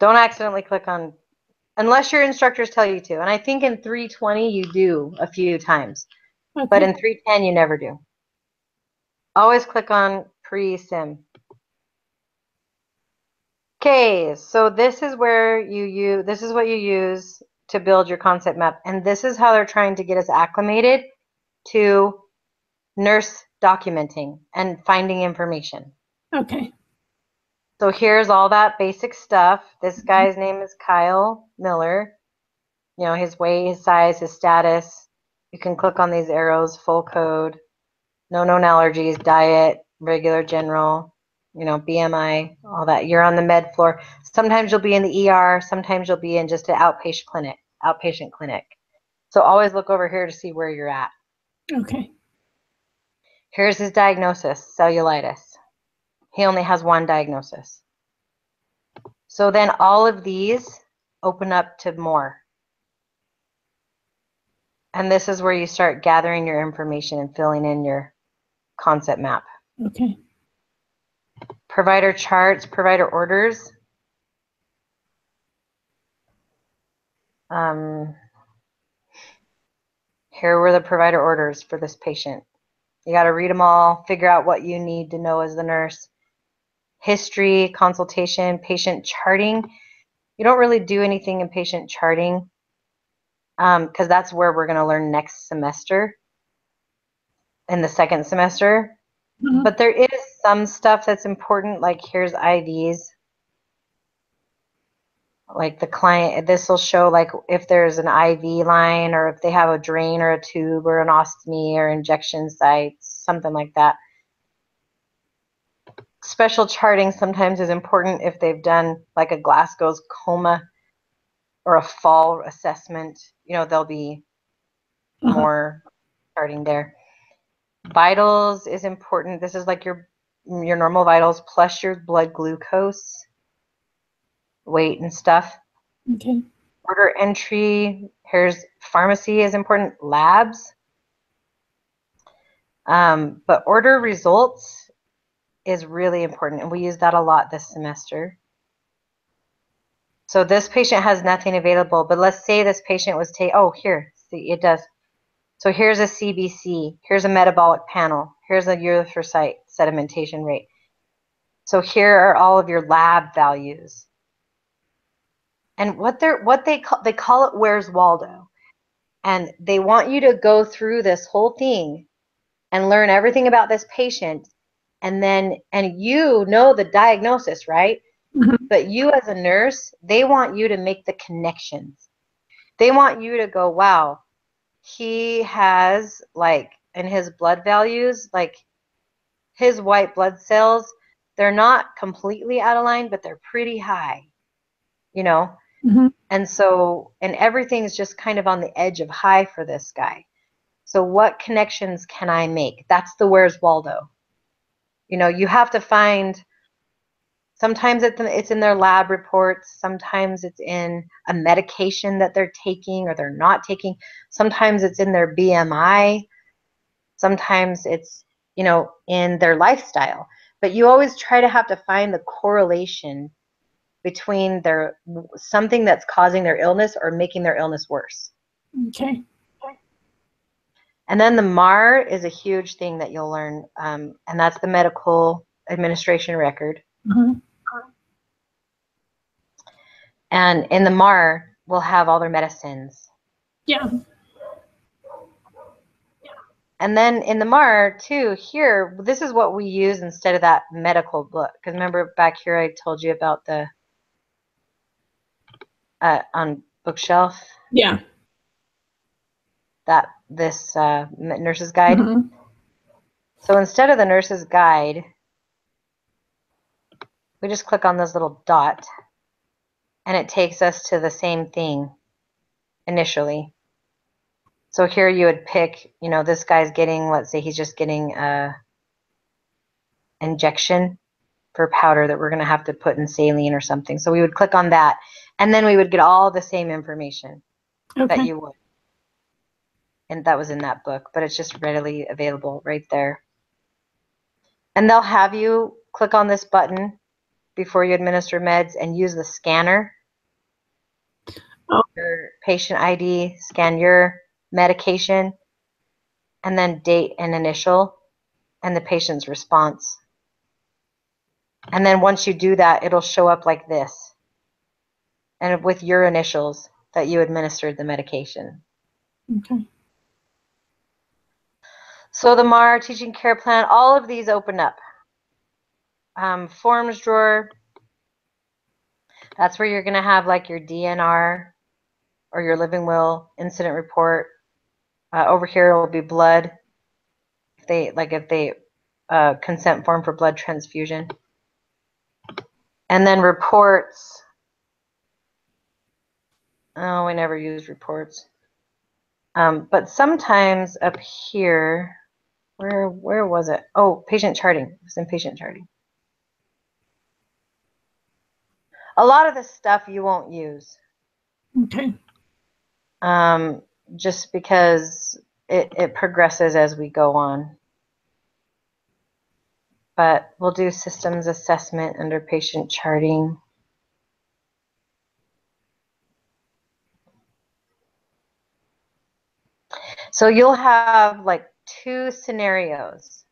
Don't accidentally click on, unless your instructors tell you to. And I think in 320 you do a few times. Okay. But in 310 you never do. Always click on pre-sim. Okay, so this is where this is what you use to build your concept map. And this is how they're trying to get us acclimated to nurse documenting and finding information. Okay. So here's all that basic stuff. This guy's name is Kyle Miller. His weight, his size, his status. You can click on these arrows, full code, no known allergies, diet, regular, general, BMI, all that. You're on the med floor. Sometimes you'll be in the ER. Sometimes you'll be in just an outpatient clinic. So always look over here to see where you're at. Okay. Here's his diagnosis, cellulitis. He only has one diagnosis. So then all of these open up to more. And this is where you start gathering your information and filling in your concept map. Okay. Provider charts, provider orders. Here were the provider orders for this patient. You got to read them all, figure out what you need to know as the nurse. History, consultation, patient charting. You don't really do anything in patient charting because that's where we're going to learn next semester, in the second semester. But there is some stuff that's important, like here's IVs. The client, this will show if there's an IV line or if they have a drain or a tube or an ostomy or injection sites, something like that. Special charting sometimes is important if they've done a Glasgow's coma or a fall assessment. They'll be more charting there. Vitals is important. This is like your normal vitals plus your blood glucose, weight and stuff. Okay. Order entry. Here's pharmacy is important. Labs. But order results is really important, and we use that a lot this semester. So this patient has nothing available, but let's say this patient was here, see, it does. So here's a CBC, here's a metabolic panel, here's a erythrocyte sedimentation rate. So here are all of your lab values. And what they call it Where's Waldo. And they want you to go through this whole thing and learn everything about this patient, and you know the diagnosis, right? Mm-hmm. But you as a nurse, they want you to make the connections. They want you to go, wow, he has, like, in his blood values, like his white blood cells, they're not completely out of line, but they're pretty high, you know? Mm-hmm. And everything's just kind of on the edge of high for this guy. So what connections can I make? That's the Where's Waldo. You know, you have to find, sometimes it's in their lab reports. Sometimes it's in a medication that they're taking or they're not taking. Sometimes it's in their BMI. Sometimes it's, in their lifestyle. But you always try to have to find the correlation between something that's causing their illness or making their illness worse. Okay. And then the MAR is a huge thing that you'll learn, and that's the medical administration record. Mm-hmm. And in the MAR, we'll have all their medicines. Yeah. And then in the MAR, too, here, this is what we use instead of that medical book. Because remember back here I told you about the, on bookshelf? Yeah. This nurse's guide. Mm-hmm. So instead of the nurse's guide, we just click on this little dot, and it takes us to the same thing initially. So here you would pick, this guy's getting, let's say he's just getting a injection for powder that we're going to have to put in saline or something. So we would click on that, and then we would get all the same information that you would. And that was in that book, but it's just readily available right there. And they'll have you click on this button before you administer meds and use the scanner. Your patient ID, scan your medication, and then date and initial, and the patient's response. And then once you do that, it'll show up like this, and with your initials that you administered the medication. Okay. So the MAR, teaching care plan, all of these open up. Forms drawer, that's where you're going to have like your DNR or your living will, incident report. Over here it will be blood, if they consent form for blood transfusion. And then reports. Oh, we never use reports. But sometimes up here, where was it? Oh, patient charting. It was in patient charting. A lot of this stuff you won't use. Okay. Just because it progresses as we go on. But we'll do systems assessment under patient charting. So you'll have like 2 scenarios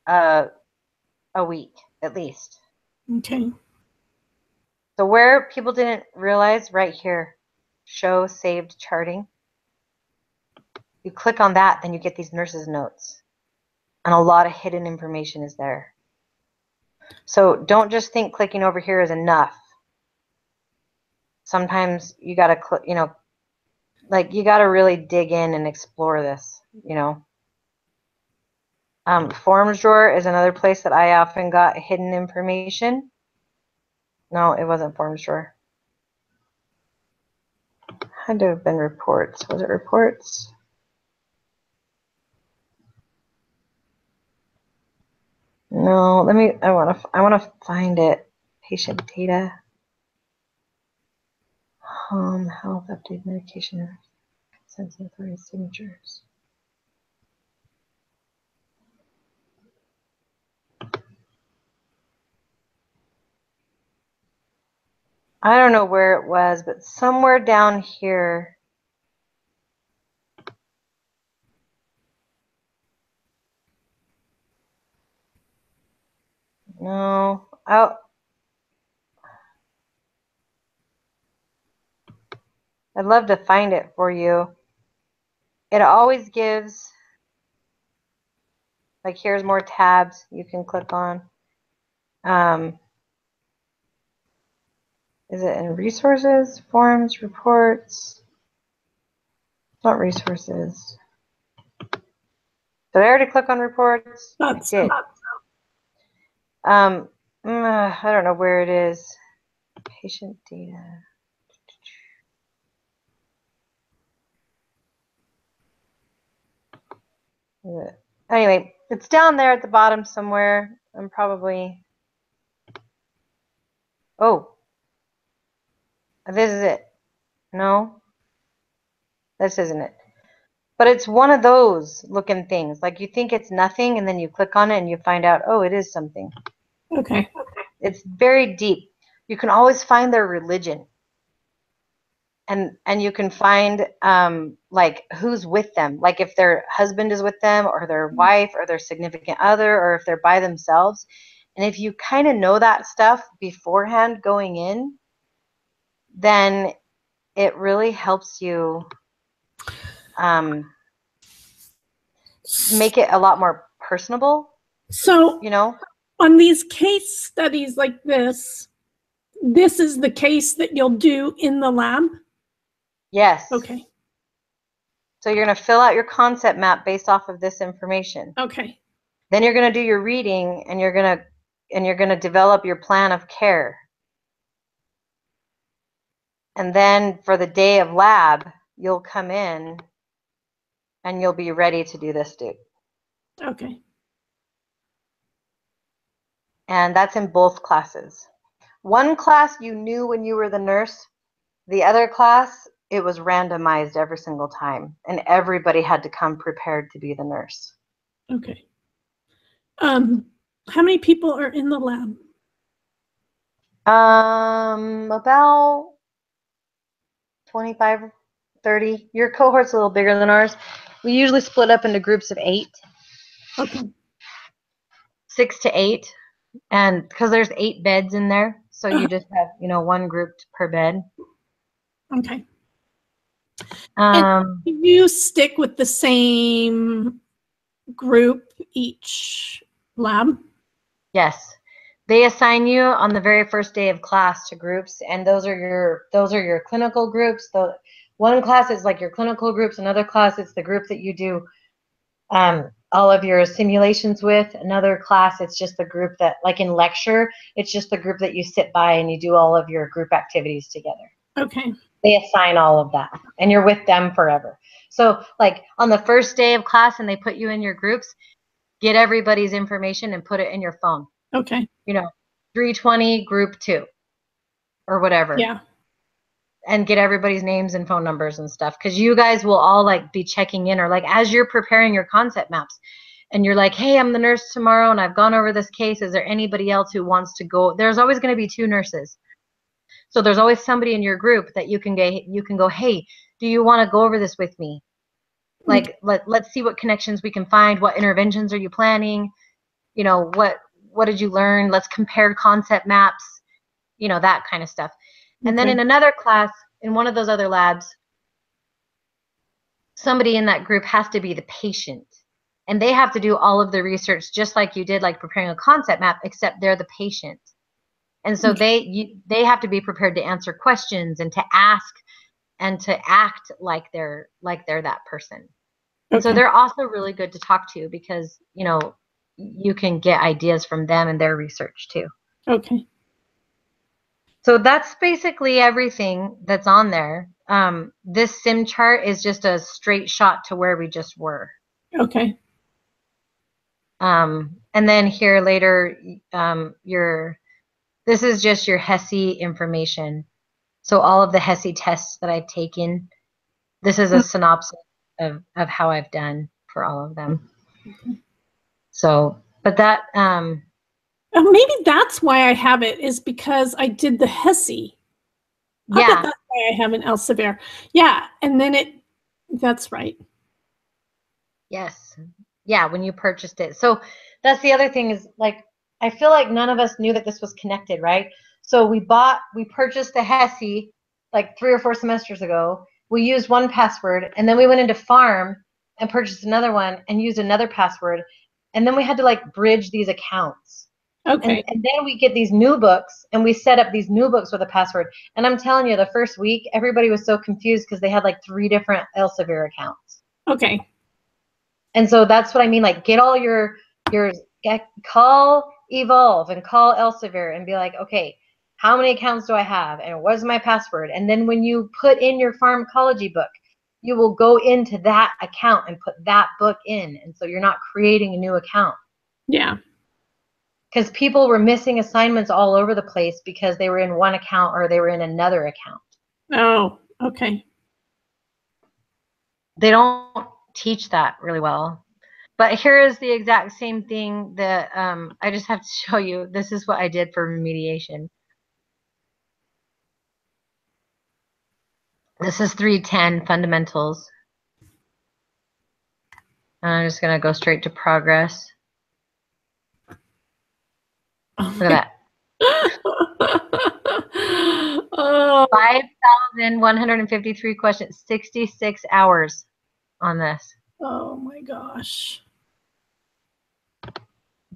a week at least. Okay. So where people didn't realize, right here, show saved charting. You click on that, then you get these nurses' notes. And a lot of hidden information is there. So don't just think clicking over here is enough. Sometimes you got to, you got to really dig in and explore this, Forms drawer is another place that I often got hidden information. No, it wasn't forms drawer. Had to have been reports. Was it reports? No, let me, I want to find it. Patient data. Home health update medication. Sensitive authority signatures. I don't know where it was, but somewhere down here. No, I'd love to find it for you. It always gives, like, here's more tabs you can click on. Is it in resources, forms, reports? It's not resources. Did I already click on reports? I did. I don't know where it is. Patient data. Anyway, it's down there at the bottom somewhere. I'm probably. Oh, this is it. No, this isn't it. But it's one of those looking things. Like you think it's nothing, and then you click on it and you find out, oh, it is something. Okay. It's very deep. You can always find their religion. And you can find like who's with them, like if their husband is with them or their wife or their significant other, or if they're by themselves. And if you kind of know that stuff beforehand going in, then it really helps you make it a lot more personable. So, you know, on these case studies like this is the case that you'll do in the lab? Yes. Okay. So you're going to fill out your concept map based off of this information. Okay. Then you're going to do your reading, and you're going to develop your plan of care. And then for the day of lab, you'll come in and you'll be ready to do this, dude. Okay. And that's in both classes. One class you knew when you were the nurse. The other class, it was randomized every single time. And everybody had to come prepared to be the nurse. Okay. How many people are in the lab? About 25, 30. Your cohort's a little bigger than ours. We usually split up into groups of 8. Okay. 6 to 8. And because there's 8 beds in there, so you just have, one group per bed. Okay. And you stick with the same group each lab? Yes. They assign you on the very first day of class to groups, and those are your clinical groups. The one class is like your clinical groups, another class it's the group that you do all of your simulations with. Another class, it's just the group that, like in lecture, it's just the group that you sit by and you do all of your group activities together. Okay. They assign all of that, and you're with them forever. So, like on the first day of class, and they put you in your groups, get everybody's information and put it in your phone. Okay. 320 group 2 or whatever. Yeah. And get everybody's names and phone numbers and stuff, because you guys will all like be checking in, or like as you're preparing your concept maps and you're like, hey, I'm the nurse tomorrow and I've gone over this case. Is there anybody else who wants to go? There's always going to be 2 nurses. So there's always somebody in your group that you can go, hey, do you want to go over this with me? Like, let's see what connections we can find. What interventions are you planning? What did you learn? Let's compare concept maps, that kind of stuff. And then in another class, in one of those other labs, somebody in that group has to be the patient. And they have to do all of the research just like you did, like preparing a concept map, except they're the patient. And so they have to be prepared to answer questions and to ask and to act like they're that person. And so they're also really good to talk to, because, you can get ideas from them and their research too. Okay. So that's basically everything that's on there. this sim chart is just a straight shot to where we just were. Okay. And then here later, this is just your HESI information. So all of the HESI tests that I've taken, this is a synopsis of how I've done for all of them. Okay. So, but that, maybe that's why I have it, is because I did the HESI. yeah. That's why I have an elsevier. Yeah, and then that's right. Yes. Yeah, when you purchased it. So that's the other thing is, like, I feel like none of us knew that this was connected, right? So we purchased the HESI like 3 or 4 semesters ago. We used one password, and then we went into Farm and purchased another one and used another password. And then we had to like bridge these accounts. Okay. And then we get these new books, and we set up these new books with a password. And I'm telling you, the first week, everybody was so confused because they had like 3 different Elsevier accounts. Okay. And so that's what I mean. Like, get all your call Evolve and call Elsevier and be like, okay, how many accounts do I have? And what is my password? And then when you put in your pharmacology book, you will go into that account and put that book in. And so you're not creating a new account. Yeah. Because people were missing assignments all over the place because they were in one account or they were in another account. Oh, okay. They don't teach that really well. But here is the exact same thing that I just have to show you. This is what I did for remediation. This is 310 fundamentals. And I'm just going to go straight to progress. Look at that. Oh. 5,153 questions, 66 hours on this. Oh my gosh.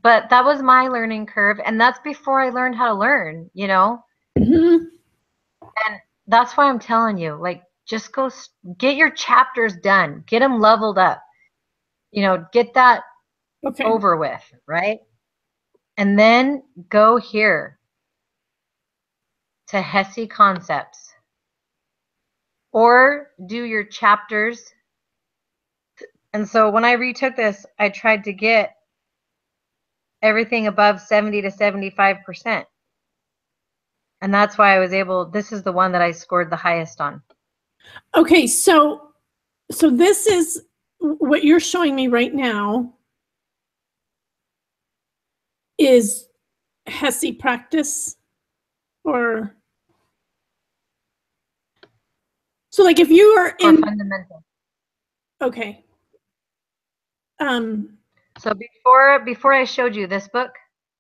But that was my learning curve, and that's before I learned how to learn, you know? Mm-hmm. And that's why I'm telling you, like, just go get your chapters done, get them leveled up, you know, get that over with, right? And then go here to HESI concepts, or do your chapters. And so when I retook this, I tried to get everything above 70 to 75%. And that's why I was able, this is the one that I scored the highest on. Okay, so this is what you're showing me right now is HESI practice, or so like if you are in fundamental. Okay. So before I showed you this book,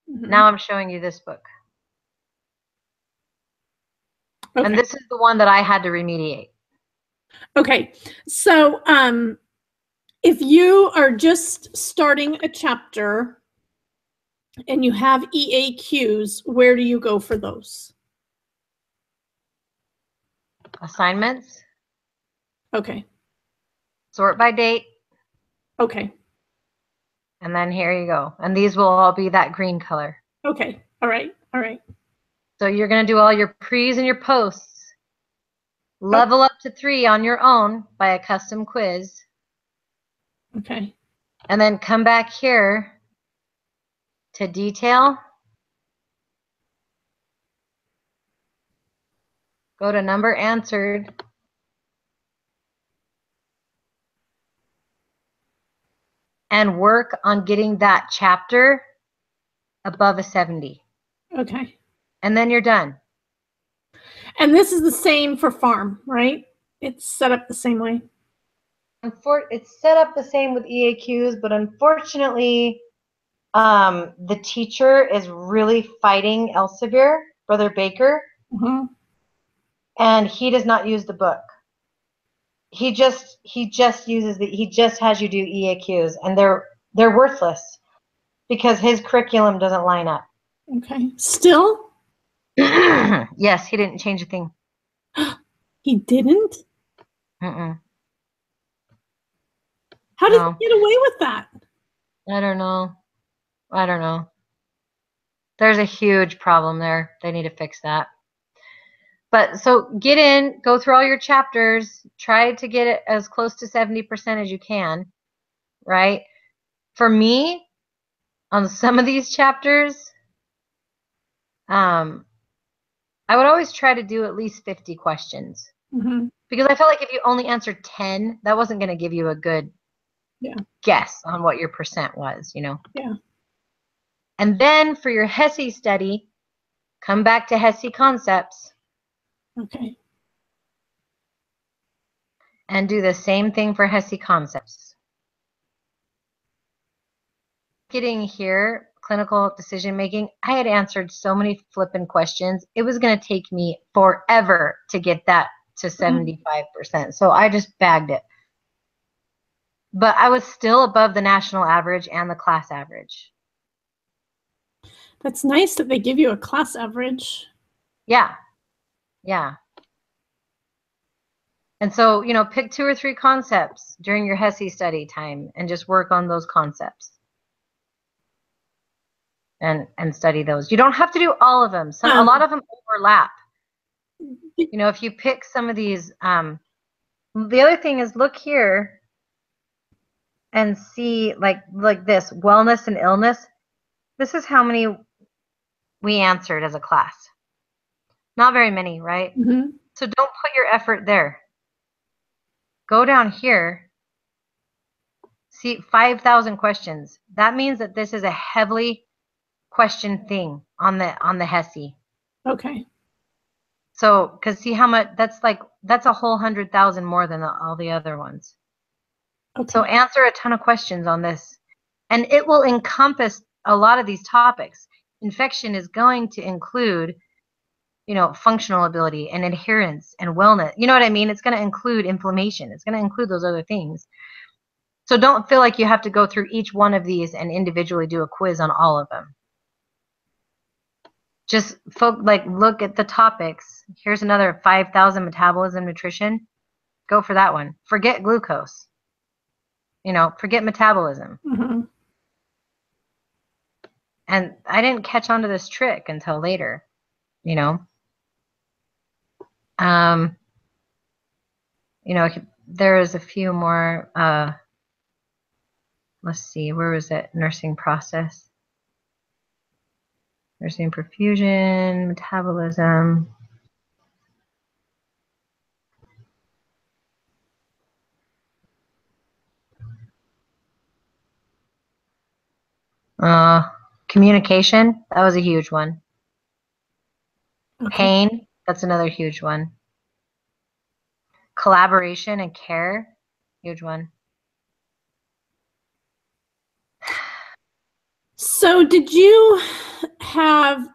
now I'm showing you this book. Okay. And this is the one that I had to remediate. Okay. So if you are just starting a chapter and you have EAQs, where do you go for those? Assignments. Okay. Sort by date. Okay. And then here you go. And these will all be that green color. Okay. All right. All right. So you're going to do all your pre's and your posts. Level up to 3 on your own by a custom quiz. Okay. And then come back here to detail. Go to number answered. And work on getting that chapter above a 70. Okay. And then you're done. And this is the same for farm, right? It's set up the same way. It's set up the same with EAQs, but unfortunately, the teacher is really fighting Elsevier, Brother Baker, and he does not use the book. He just uses he just has you do EAQs, and they're worthless because his curriculum doesn't line up. Okay. Still? Yes, he didn't change a thing. He didn't? Mm-mm. How did he get away with that? I don't know. I don't know. There's a huge problem there. They need to fix that. But so get in, go through all your chapters, try to get it as close to 70% as you can, right? For me, on some of these chapters, I would always try to do at least 50 questions. Mm-hmm. Because I felt like if you only answered 10, that wasn't going to give you a good guess on what your percent was, you know? Yeah. And then for your HESI study, come back to HESI concepts. Okay. And do the same thing for HESI concepts. Getting here, clinical decision making, I had answered so many flippin' questions. It was going to take me forever to get that to 75%. So I just bagged it. But I was still above the national average and the class average. That's nice that they give you a class average. Yeah. Yeah. And so, you know, pick 2 or 3 concepts during your HESI study time and just work on those concepts. And study those. You don't have to do all of them. A lot of them overlap. You know, if you pick some of these, the other thing is look here and see like this, wellness and illness. This is how many we answered as a class. Not very many, right? Mm-hmm. So don't put your effort there. Go down here. See, 5,000 questions. That means that this is a heavily question thing on the HESI. Okay. So, because see how much that's a whole 100,000 more than all the other ones. Okay. So answer a ton of questions on this, and it will encompass a lot of these topics. Infection is going to include, you know, functional ability and adherence and wellness. You know what I mean? It's going to include inflammation. It's going to include those other things. So don't feel like you have to go through each one of these and individually do a quiz on all of them. Just look at the topics. Here's another 5,000 metabolism, nutrition. Go for that one. Forget glucose. You know, forget metabolism. Mm-hmm. And I didn't catch on to this trick until later, you know. You know, there is a few more, let's see, where was it? Nursing process. Nursing perfusion, metabolism. Communication, that was a huge one. Okay. Pain, that's another huge one. Collaboration and care, huge one. So did you have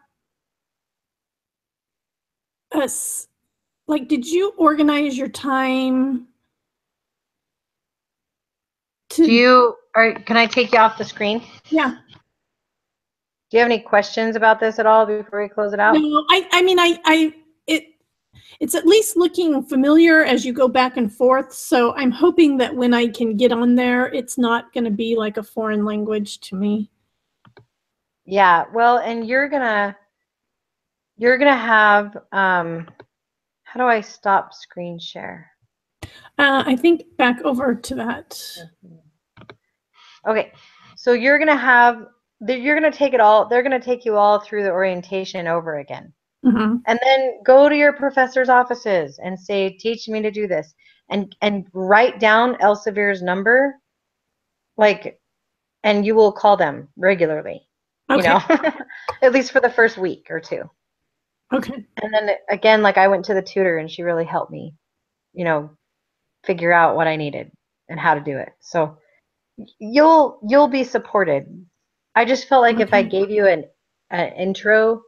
did you organize your time to Can I take you off the screen? Yeah. Do you have any questions about this at all before we close it out? No, I mean it's at least looking familiar as you go back and forth. So I'm hoping that when I can get on there, it's not going to be like a foreign language to me. Yeah, well, and you're gonna have, how do I stop screen share? I think back over to that. Okay, so you're gonna take it all, they're gonna take you all through the orientation over again. Mm-hmm. And then go to your professor's offices and say, teach me to do this. And write down Elsevier's number, and you will call them regularly, Okay. you know, at least for the first week or 2. Okay. And then again, like I went to the tutor and she really helped me, you know, figure out what I needed and how to do it. So you'll be supported. I just felt like if I gave you an intro,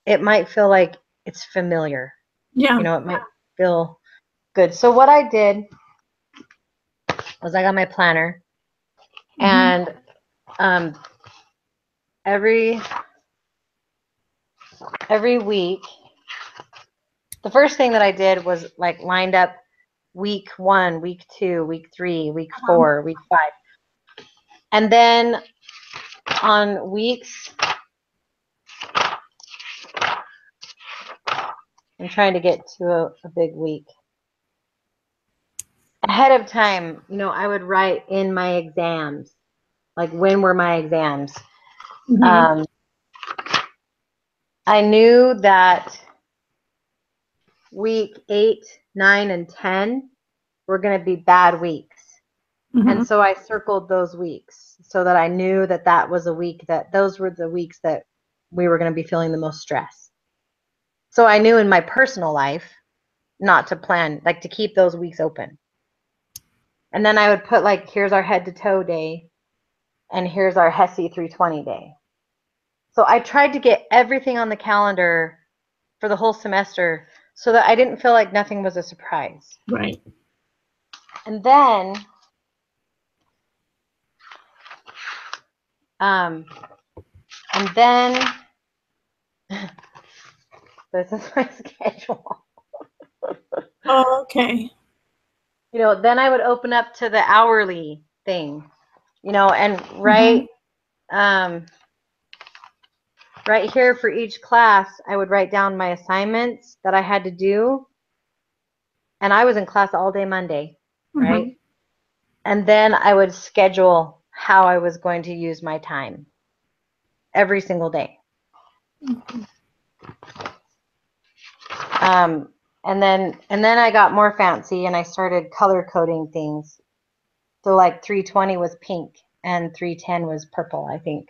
it might feel like it's familiar. Yeah. You know, it might feel good. So what I did was I got my planner, and every week, the first thing that I did was like lined up week 1, week 2, week 3, week 4, week 5. And then on weeks I'm trying to get to a big week. Ahead of time, you know, I would write in my exams, like when were my exams. Mhm. I knew that week 8, 9, and 10 were going to be bad weeks. And Mhm. so I circled those weeks so that I knew that that was a week that those were the weeks that we were going to be feeling the most stress. So I knew in my personal life not to plan, like to keep those weeks open. And then I would put like, here's our head to toe day and here's our HESI 320 day. So I tried to get everything on the calendar for the whole semester so that I didn't feel like nothing was a surprise. Right. And then um, this is my schedule. Oh, okay. You know, then I would open up to the hourly thing, you know, and write right here for each class, I would write down my assignments that I had to do. And I was in class all day Monday, right? Mhm. And then I would schedule how I was going to use my time every single day. Mhm. And then I got more fancy and I started color coding things. So like 320 was pink and 310 was purple, I think.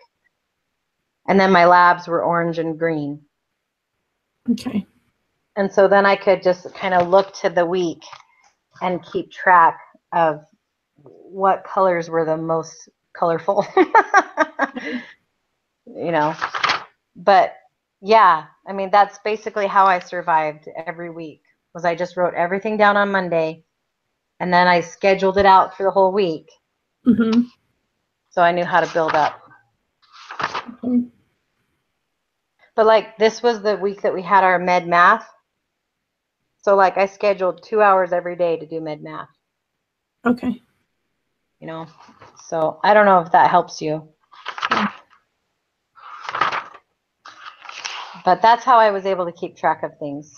And then my labs were orange and green. Okay. And so then I could just kind of look to the week and keep track of what colors were the most colorful. You know, but yeah, I mean, that's basically how I survived every week. Was I just wrote everything down on Monday and then I scheduled it out for the whole week. Mhm. So I knew how to build up. Okay. But like this was the week that we had our med math. So like I scheduled 2 hours every day to do med math, Okay. you know. So I don't know if that helps you. Yeah. But that's how I was able to keep track of things.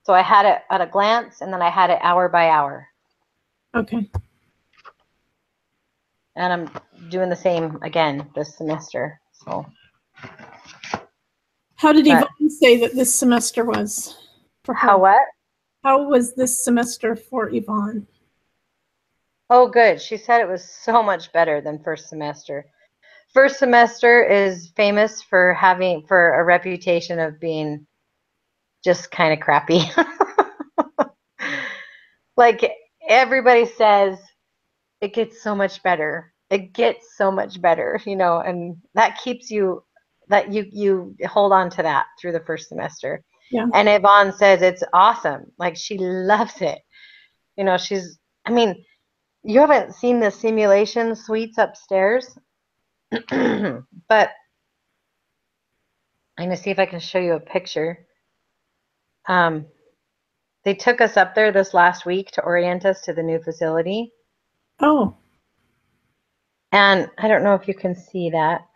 So I had it at a glance and then I had it hour by hour. Okay. And I'm doing the same again this semester. So How did but Yvonne say that this semester was for her? how what? How was this semester for Yvonne? Oh, good. She said it was so much better than first semester. First semester is famous for a reputation of being just kind of crappy. Like everybody says it gets so much better. It gets so much better, you know, and that keeps you that you hold on to that through the first semester. Yeah. And Yvonne says it's awesome. Like she loves it. You know, I mean, you haven't seen the simulation suites upstairs, but I'm going to see if I can show you a picture. They took us up there this last week to orient us to the new facility. Oh. And I don't know if you can see that.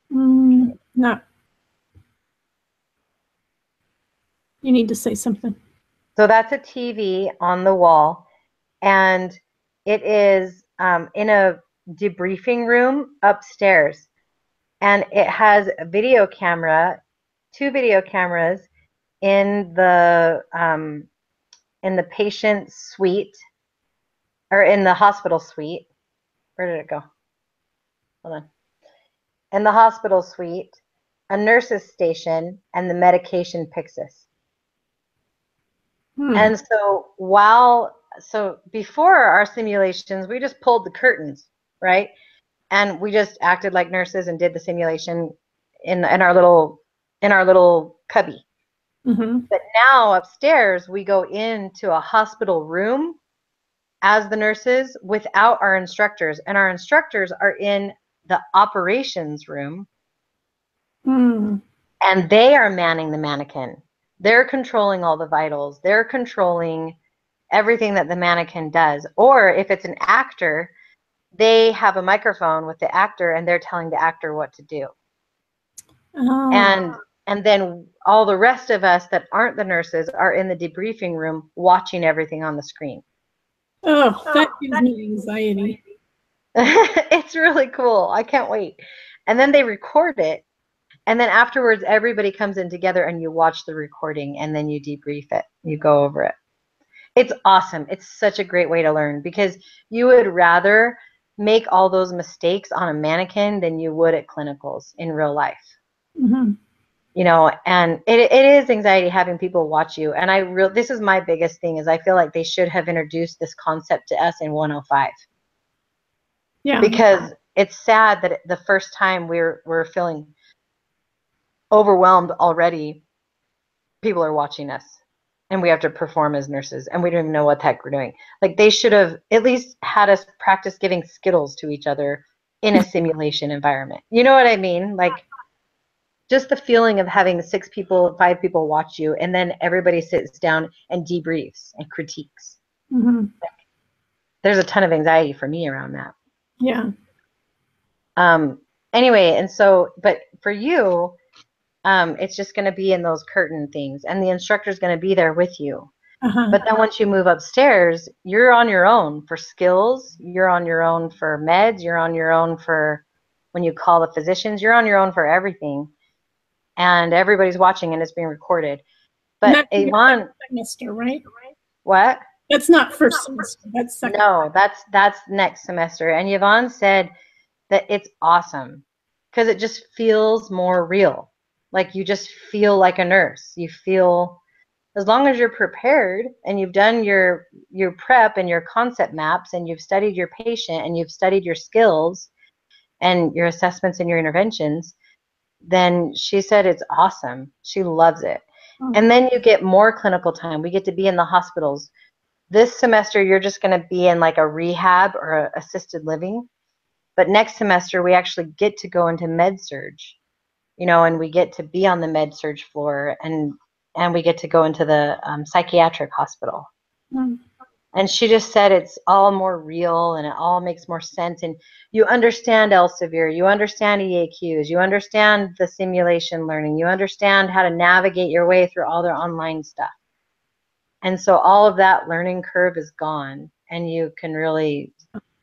No. You need to say something. So that's a TV on the wall. And it is in a debriefing room upstairs. And it has a video camera, 2 video cameras in the patient suite or in the hospital suite. Where did it go? Hold on. In the hospital suite, a nurse's station, and the medication Pyxis. And so before our simulations, we just pulled the curtains, right? And we just acted like nurses and did the simulation in our little cubby. Mm-hmm. But now upstairs, we go into a hospital room as the nurses without our instructors. And our instructors are in the operations room. Mm. And they are manning the mannequin. They're controlling all the vitals. They're controlling everything that the mannequin does. Or if it's an actor, they have a microphone with the actor and they're telling the actor what to do. Oh. And And then all the rest of us that aren't the nurses are in the debriefing room watching everything on the screen. Oh, that gives me anxiety. It's really cool. I can't wait. And then they record it. And then afterwards, everybody comes in together and you watch the recording and then you debrief it. You go over it. It's awesome. It's such a great way to learn because you would rather make all those mistakes on a mannequin than you would at clinicals in real life. Mm-hmm. You know, and it is anxiety having people watch you. And this is my biggest thing is I feel like they should have introduced this concept to us in 105. Yeah. Because it's sad that the first time we're feeling overwhelmed already, people are watching us and we have to perform as nurses and we don't even know what the heck we're doing. Like they should have at least had us practice giving Skittles to each other in a simulation environment. You know what I mean? Like just the feeling of having 5 people watch you and then everybody sits down and debriefs and critiques. Mm-hmm. There's a ton of anxiety for me around that. Yeah. Anyway, and so, but for you, it's just going to be in those curtain things and the instructor's going to be there with you. Uh-huh. But then once you move upstairs, you're on your own for skills. You're on your own for meds. You're on your own for when you call the physicians. You're on your own for everything. And everybody's watching and it's being recorded. But Yvonne, semester, right? What? That's not first semester. That's second. No, that's next semester. And Yvonne said that it's awesome because it just feels more real. Like you just feel like a nurse. You feel, as long as you're prepared and you've done your prep and your concept maps and you've studied your patient and you've studied your skills and your assessments and your interventions, then she said it's awesome. She loves it. And then you get more clinical time. We get to be in the hospitals. This semester, you're just going to be in like a rehab or a assisted living. But next semester, we actually get to go into med surge, you know, and we get to be on the med surge floor and we get to go into the psychiatric hospital. Mm. And she just said it's all more real and it all makes more sense. And you understand elsevier, you understand EAQs, you understand the simulation learning, you understand how to navigate your way through all their online stuff. And so all of that learning curve is gone and you can really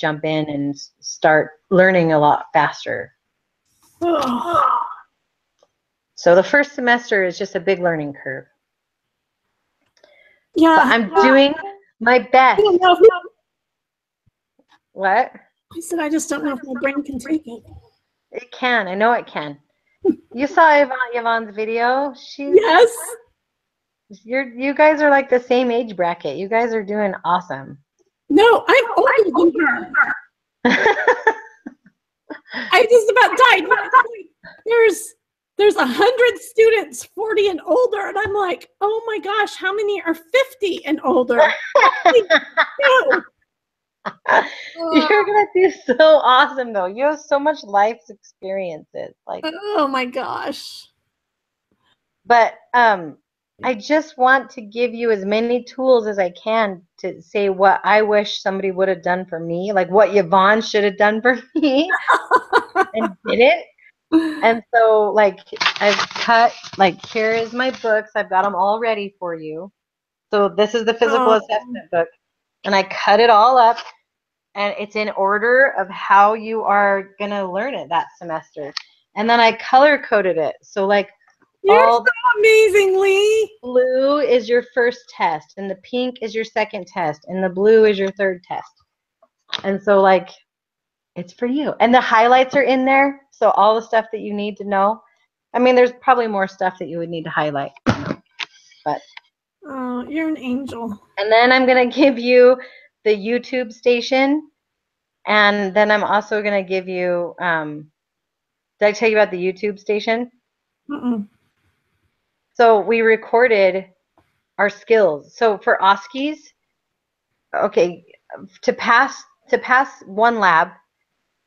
jump in and start learning a lot faster. Oh. So the first semester is just a big learning curve. Yeah. But I'm doing my best. What? I said, I just don't know if my brain can take it. It can. I know it can. You saw Yvonne's video. Yes. You guys are like the same age bracket. You guys are doing awesome. No, I'm older than her. I just about died. There's 100 students 40 and older, and I'm like, oh my gosh, how many are 50 and older? No. You're gonna do so awesome though. You have so much life experiences. Like, oh my gosh. But I just want to give you as many tools as I can to say what I wish somebody would have done for me, like what Yvonne should have done for me and didn't. And so, like, I've cut, like, here is my books. I've got them all ready for you. So this is the physical assessment book. And I cut it all up. And it's in order of how you are going to learn it that semester. And then I color coded it. So, like, you're so amazingly. Blue is your first test, and the pink is your second test, and the blue is your third test. And so, like, it's for you. And the highlights are in there, so all the stuff that you need to know. I mean, there's probably more stuff that you would need to highlight. But oh, you're an angel. And then I'm going to give you the YouTube station, and then I'm also going to give you, did I tell you about the YouTube station? Mm-mm. So we recorded our skills. So for OSCEs, okay, to pass one lab,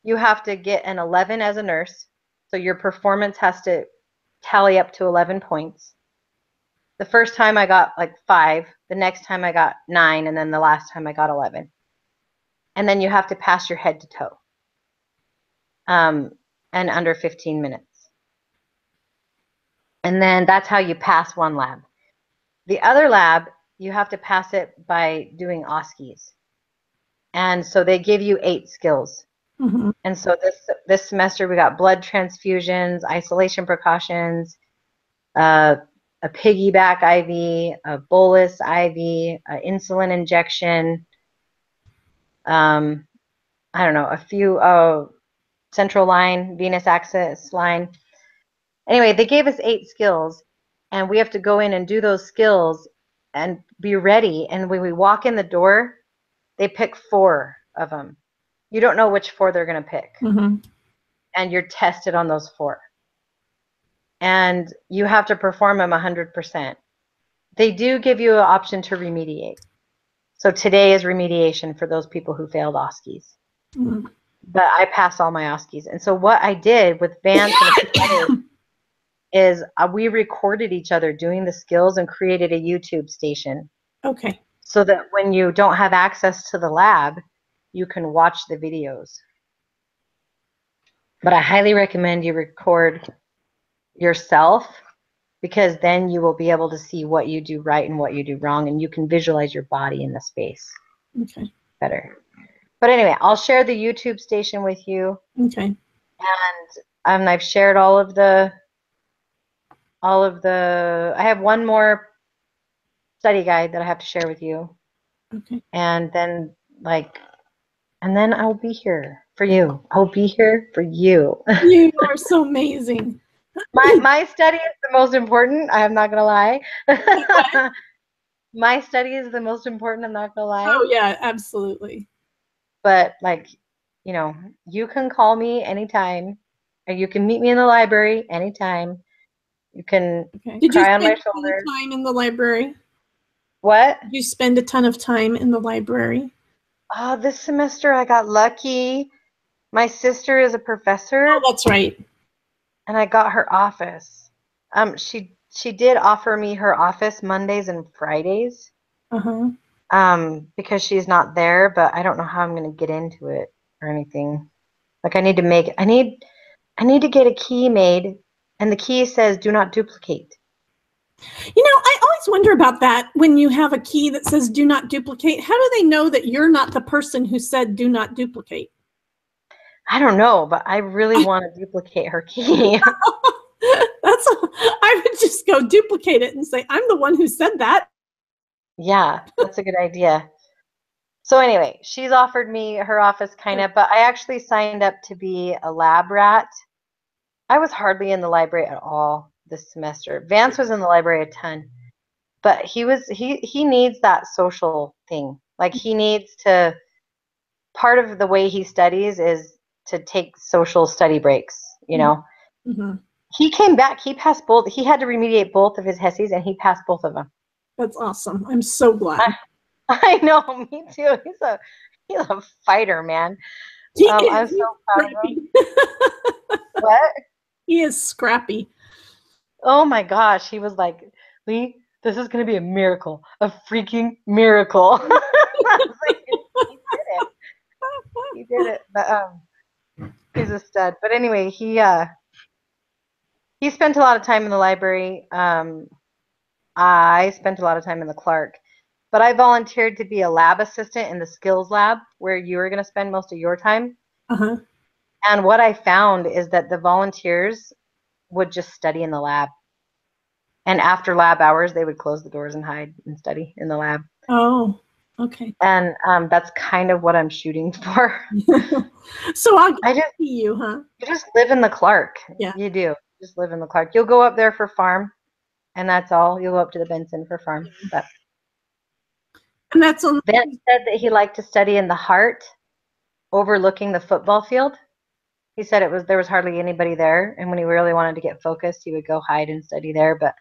you have to get an 11 as a nurse. So your performance has to tally up to 11 points. The first time I got like 5, the next time I got 9, and then the last time I got 11. And then you have to pass your head to toe. And under 15 minutes. And then that's how you pass one lab. The other lab, you have to pass it by doing OSCEs. And so they give you 8 skills. Mm-hmm. And so this semester we got blood transfusions, isolation precautions, a piggyback IV, a bolus IV, insulin injection, I don't know, a few central line, venous access line. Anyway, they gave us 8 skills, and we have to go in and do those skills and be ready. And when we walk in the door, they pick 4 of them. You don't know which 4 they're going to pick. Mm-hmm. And you're tested on those 4. And you have to perform them 100%. They do give you an option to remediate. So today is remediation for those people who failed OSCEs. Mm-hmm. But I passed all my OSCEs. And so what I did with Vance and a few others is we recorded each other doing the skills and created a YouTube station. Okay. So that when you don't have access to the lab, you can watch the videos. But I highly recommend you record yourself, because then you will be able to see what you do right and what you do wrong, and you can visualize your body in the space better. But anyway, I'll share the YouTube station with you. Okay. And I've shared all of the I have one more study guide that I have to share with you. Okay. And then I'll be here for you. I'll be here for you. You are so amazing. My study is the most important. I'm not gonna lie. My study is the most important. I'm not gonna lie. Oh yeah, absolutely. But you can call me anytime, or you can meet me in the library anytime. You can cry on my shoulder. Did you spend time in the library? What? Did you spend a ton of time in the library? Oh, this semester I got lucky. My sister is a professor. Oh, that's right. And I got her office. She did offer me her office Mondays and Fridays. Uh-huh. Because she's not there, but I don't know how I'm going to get into it or anything. Like I need to get a key made, and the key says do not duplicate. I always wonder about that when you have a key that says do not duplicate. How do they know that you're not the person who said do not duplicate? I don't know, but I really want to duplicate her key. I would just go duplicate it and say, I'm the one who said that. Yeah, that's a good idea. So anyway, she's offered me her office but I actually signed up to be a lab rat. I was hardly in the library at all this semester. Vance was in the library a ton, but he needs that social thing. Like he needs to, part of the way he studies is to take social study breaks, Mm-hmm. He came back, he passed both, he had to remediate both of his HESIs, and he passed both of them. That's awesome. I'm so glad. I know, me too. He's a fighter, man. I'm so proud of him. What? He is scrappy. Oh my gosh. He was like, Lee, this is going to be a miracle. A freaking miracle. I was like, he did it. He did it. But he's a stud. But anyway, he spent a lot of time in the library. I spent a lot of time in the Clark. But I volunteered to be a lab assistant in the skills lab, where you were going to spend most of your time. Uh-huh. And what I found is that the volunteers would just study in the lab. And after lab hours, they would close the doors and hide and study in the lab. Oh, okay. And that's kind of what I'm shooting for. So I just see you, huh? You just live in the Clark. Yeah. You do. Just live in the Clark. You'll go up there for farm, and that's all. You'll go up to the Benson for farm. But and that's on. Ben said that he liked to study in the Heart, overlooking the football field. He said there was hardly anybody there, and when he really wanted to get focused, he would go hide and study there. But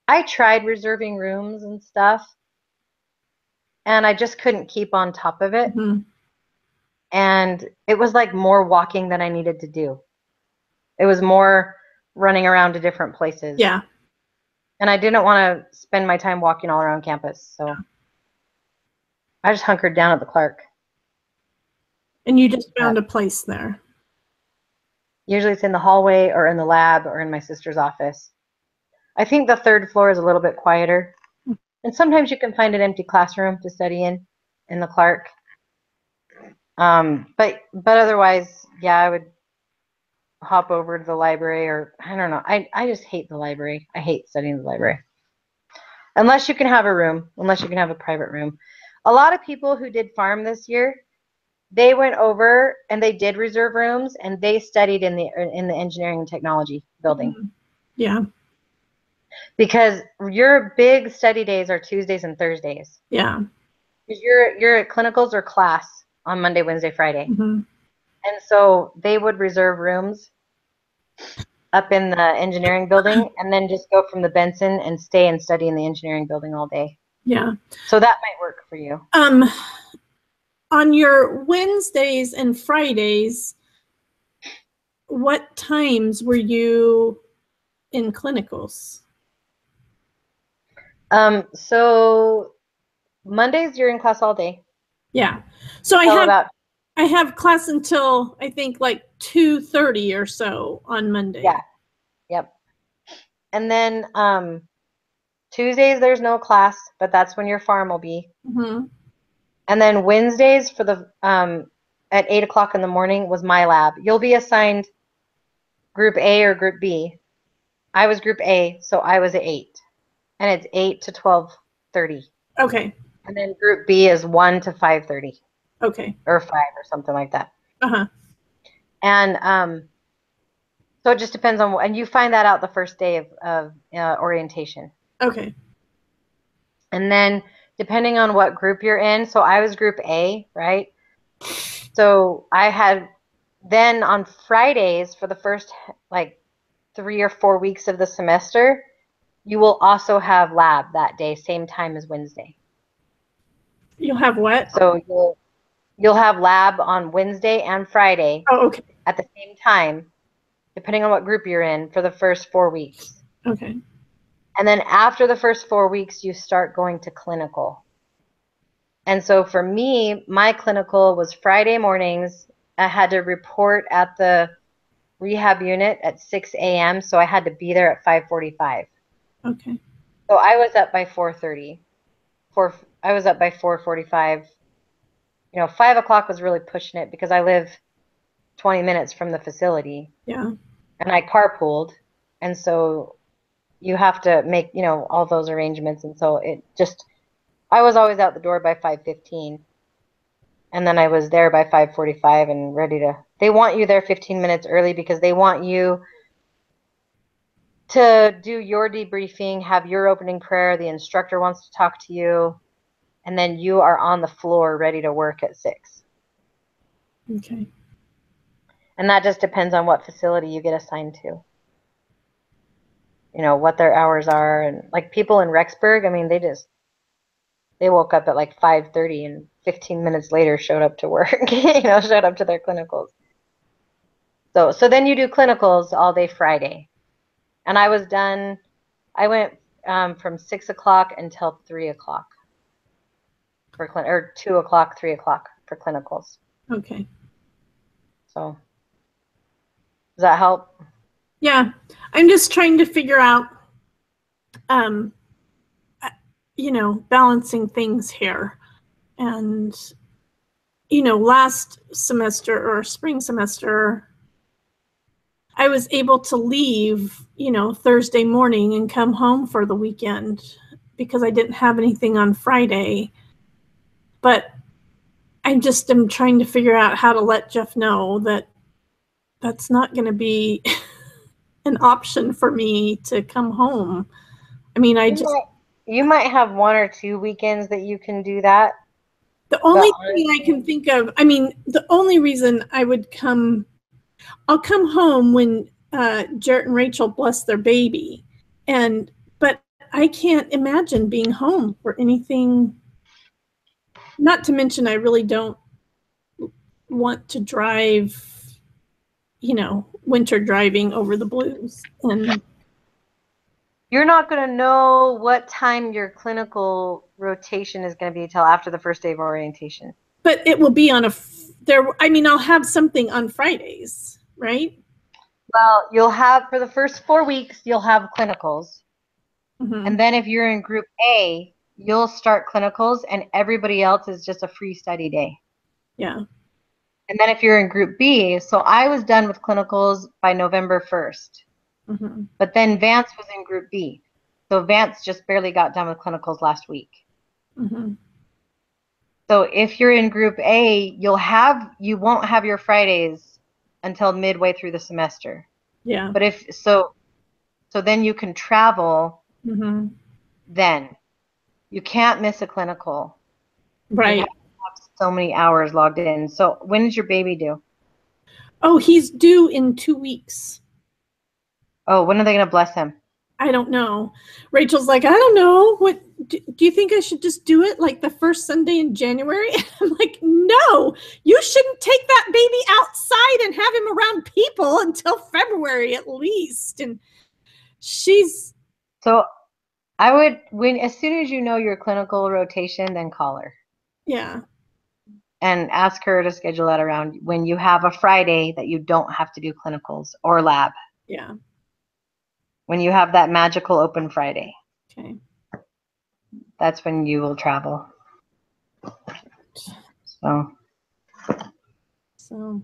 I tried reserving rooms and stuff, and I just couldn't keep on top of it. Mm-hmm. And it was like more walking than I needed to do. It was more running around to different places. Yeah. And I didn't want to spend my time walking all around campus, so I just hunkered down at the Clark. And you just found a place there. Usually it's in the hallway or in the lab or in my sister's office. I think the third floor is a little bit quieter. And sometimes you can find an empty classroom to study in the Clark. But otherwise, yeah, I would hop over to the library, or I don't know. I just hate the library. I hate studying in the library. Unless you can have a room, unless you can have a private room. A lot of people who did farm this year, they went over and they did reserve rooms and they studied in the engineering and technology building. Yeah. Because your big study days are Tuesdays and Thursdays. Yeah. Your clinicals are class on Monday, Wednesday, Friday. Mm-hmm. And so they would reserve rooms up in the engineering building and then just go from the Benson and stay and study in the engineering building all day. Yeah. So that might work for you. On your Wednesdays and Fridays, what times were you in clinicals? So Mondays you're in class all day. Yeah. So I have class until I think like 2:30 or so on Monday. Yeah. Yep. And then Tuesdays there's no class, but that's when your farm will be. Mm-hmm. And then Wednesdays for the at 8 o'clock in the morning was my lab. You'll be assigned group A or group B. I was group A, so I was at 8. And it's 8 to 12:30. Okay. And then group B is 1 to 5:30. Okay. Or 5 or something like that. Uh-huh. And so it just depends on, and you find that out the first day of orientation. Okay. And then depending on what group you're in, so I was group A, right? So I had, then on Fridays for the first like 3 or 4 weeks of the semester, you will also have lab that day, same time as Wednesday. You'll have what? So you'll have lab on Wednesday and Friday. Oh, okay. At the same time, depending on what group you're in, for the first 4 weeks. Okay. And then after the first 4 weeks, you start going to clinical. And so for me, my clinical was Friday mornings. I had to report at the rehab unit at 6 a.m., so I had to be there at 5:45. Okay. So I was up by 4:30. I was up by 4:45. 5 o'clock was really pushing it because I live 20 minutes from the facility. Yeah. And I carpooled. And so you have to make, all those arrangements. And so I was always out the door by 5:15. And then I was there by 5:45 and ready to, they want you there 15 minutes early because they want you to do your debriefing, have your opening prayer. The instructor wants to talk to you. And then you are on the floor ready to work at 6. Okay. And that just depends on what facility you get assigned to. What their hours are. And like people in Rexburg, I mean, they woke up at like 5:30 and 15 minutes later showed up to work, showed up to their clinicals. So then you do clinicals all day Friday. And I was done, I went from 6 o'clock until 3 o'clock. Or 2 o'clock, 3 o'clock for clinicals. Okay. So, does that help? Yeah. I'm just trying to figure out, balancing things here. And, last semester or spring semester, I was able to leave, Thursday morning and come home for the weekend because I didn't have anything on Friday. But I just am trying to figure out how to let Jeff know that that's not going to be an option for me to come home. I mean, you might have 1 or 2 weekends that you can do that. The only thing I can think of, the only reason I would I'll come home when Jarrett and Rachel bless their baby. But I can't imagine being home for anything. Not to mention, I really don't want to drive, winter driving over the Blues. And you're not going to know what time your clinical rotation is going to be until after the first day of orientation. But it will be on I'll have something on Fridays, right? Well, you'll have, for the first 4 weeks, you'll have clinicals. And then if you're in group A, you'll start clinicals and everybody else is just a free study day. Yeah. And then if you're in group B, so I was done with clinicals by November 1st. But then Vance was in group B. So Vance just barely got done with clinicals last week. So if you're in group A, you won't have your Fridays until midway through the semester. Yeah. But so then you can travel. Then you can't miss a clinical. Right. You have so many hours logged in. So when is your baby due? Oh, he's due in 2 weeks. Oh, when are they going to bless him? I don't know. Rachel's like, I don't know. What do you think I should just do it like the first Sunday in January? I'm like, no, you shouldn't take that baby outside and have him around people until February at least. And she's So I would, as soon as you know your clinical rotation, then call her. Yeah. And ask her to schedule that around when you have a Friday that you don't have to do clinicals or lab. Yeah. When you have that magical open Friday. Okay. That's when you will travel. So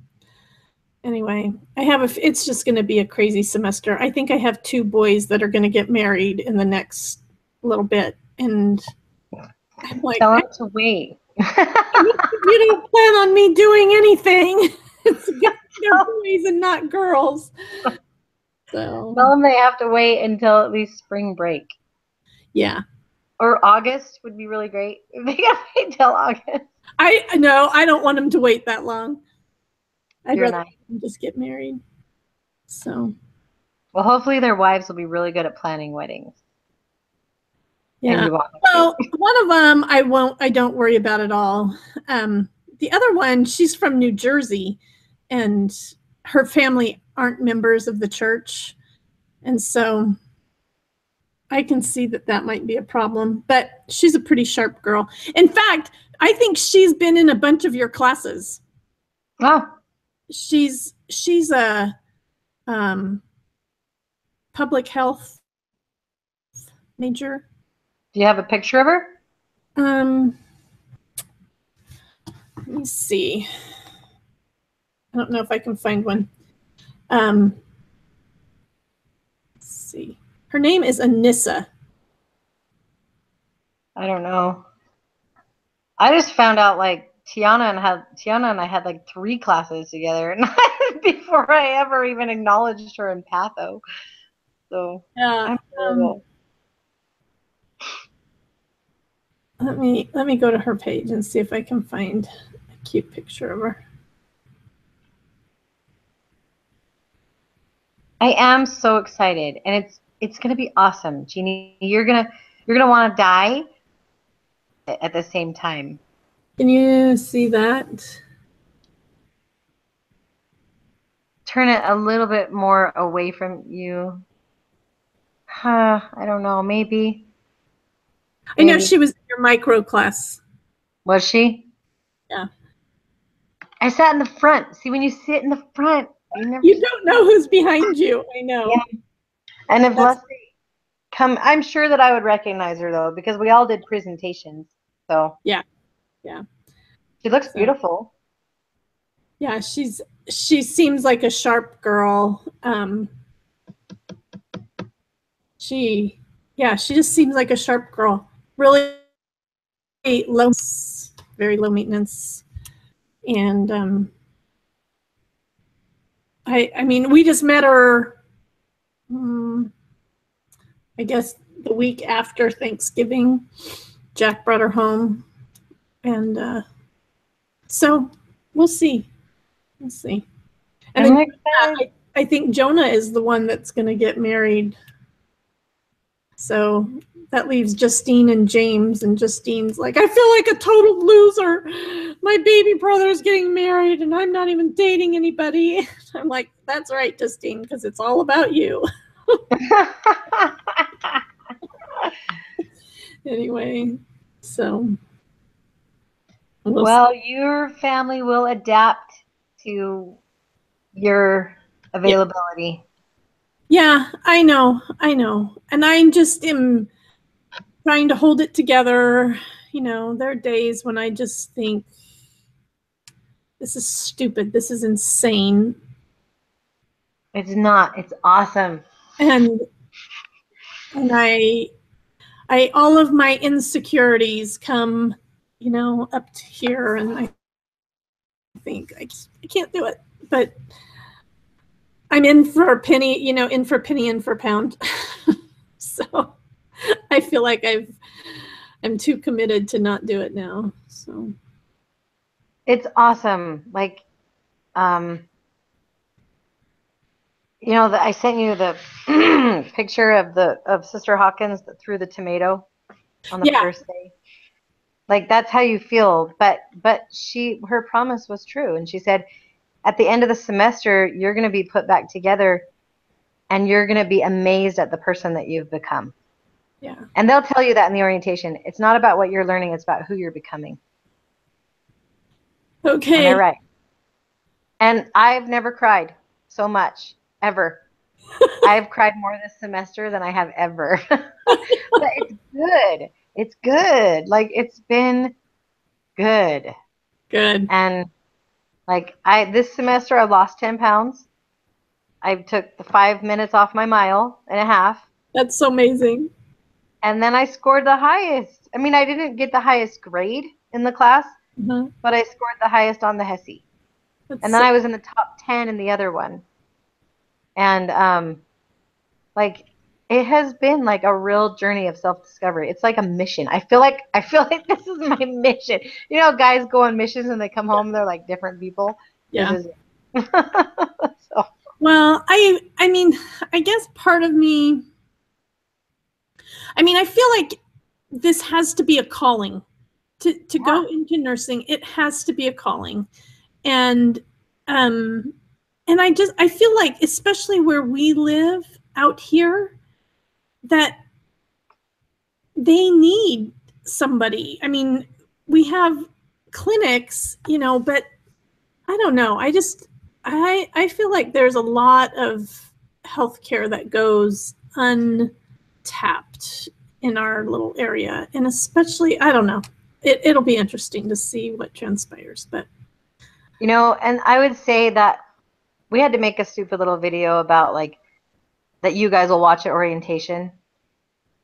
anyway, it's just going to be a crazy semester. I think I have 2 boys that are going to get married in the next little bit. And I'm like, tell them to wait. You don't plan on me doing anything. It's boys and not girls. So tell them they have to wait until at least spring break. Yeah. Or August would be really great. If they gotta wait till August. I don't want them to wait that long. I'd rather them just get married. So well, hopefully their wives will be really good at planning weddings. Yeah. Well, one of them I don't worry about at all. The other one, she's from New Jersey, and her family aren't members of the church, and so I can see that might be a problem. But she's a pretty sharp girl. In fact, I think she's been in a bunch of your classes. Oh. She's a public health major. Do you have a picture of her? Let me see. I don't know if I can find one. Let's see. Her name is Anissa. I don't know. I just found out like Tiana and I had like 3 classes together and before I ever even acknowledged her in patho. So Yeah. I'm Let me go to her page and see if I can find a cute picture of her. I am so excited, and it's gonna be awesome, Jeannie. You're gonna want to die at the same time. Can you see that? Turn it a little bit more away from you. I don't know. Maybe. I know she was in your micro class. Was she? Yeah. I sat in the front. See, when you sit in the front, you don't know who's behind you. I know. Yeah. And if Leslie I'm sure that I would recognize her though, because we all did presentations. So yeah. She looks beautiful. Yeah, she seems like a sharp girl. She just seems like a sharp girl. Really low, very low maintenance. And I mean, we just met her, I guess the week after Thanksgiving. Jack brought her home, and so we'll see. We'll see. And then I think Jonah is the one that's going to get married. So that leaves Justine and James, and Justine's like, I feel like a total loser. My baby brother is getting married and I'm not even dating anybody. I'm like, that's right, Justine, because it's all about you. Anyway, so. Well, your family will adapt to your availability. Yeah, I know. And I just am trying to hold it together. There are days when I just think, this is stupid. This is insane. It's not. It's awesome. And I all of my insecurities come, up to here, and I think I can't do it. But I'm in for a penny, in for penny, in for pound. So I feel like I'm too committed to not do it now. So It's awesome. Like, I sent you the picture of Sister Hawkins that threw the tomato on the yeah, first day. Like, that's how you feel. But her promise was true, and she said, at the end of the semester, you're going to be put back together, and you're going to be amazed at the person that you've become. yeah. And they'll tell you that in the orientation. It's not about what you're learning; it's about who you're becoming. Okay. And they're right. And I've never cried so much, ever. I've cried more this semester than I have ever. But it's good. It's good. Like, it's been good. Good. And like, this semester I lost 10 pounds. I took the 5 minutes off my mile and a half. That's so amazing. And then I scored the highest. I mean, I didn't get the highest grade in the class, but I scored the highest on the HESI. And then I was in the top 10 in the other one. And like, it has been like a real journey of self-discovery. It's like a mission. I feel like this is my mission. Guys go on missions and they come home, they're like different people. Yeah. This is so. Well, I mean, I guess part of me, I feel like this has to be a calling to go into nursing. It has to be a calling. And I feel like, especially where we live out here, that they need somebody. I mean, we have clinics, but I don't know. I feel like there's a lot of healthcare that goes untapped in our little area. And especially, I don't know, it'll be interesting to see what transpires, but. And I would say that we had to make a stupid little video about like that you guys will watch at orientation.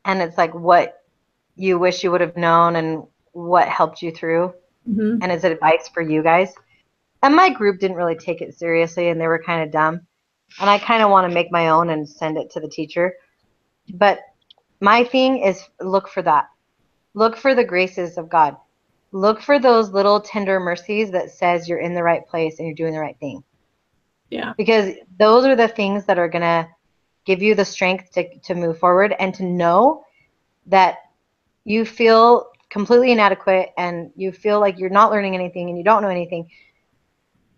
And it's like what you wish you would have known and what helped you through. Mm-hmm. And it's advice for you guys. And my group didn't really take it seriously and they were kind of dumb. And I kind of want to make my own and send it to the teacher. But my thing is look for that. Look for the graces of God. Look for those little tender mercies that says you're in the right place and you're doing the right thing. Yeah. Because those are the things that are going to give you the strength to move forward and to know that you feel completely inadequate and you feel like you're not learning anything and you don't know anything,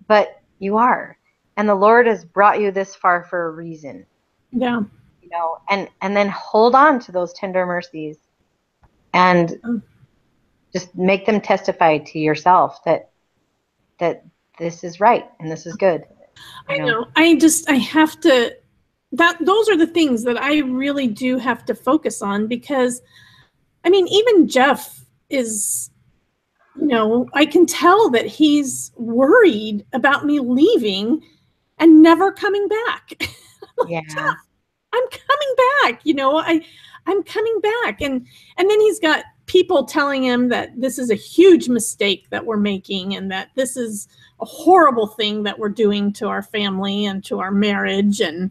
but you are. And the Lord has brought you this far for a reason. Yeah. And then hold on to those tender mercies and just make them testify to yourself that this is right and this is good. I know. I have to, those are the things that I really do have to focus on, because even Jeff is, I can tell that he's worried about me leaving and never coming back. Yeah. Jeff, I'm coming back. I'm coming back. And then he's got people telling him that this is a huge mistake that we're making and that this is a horrible thing that we're doing to our family and to our marriage. And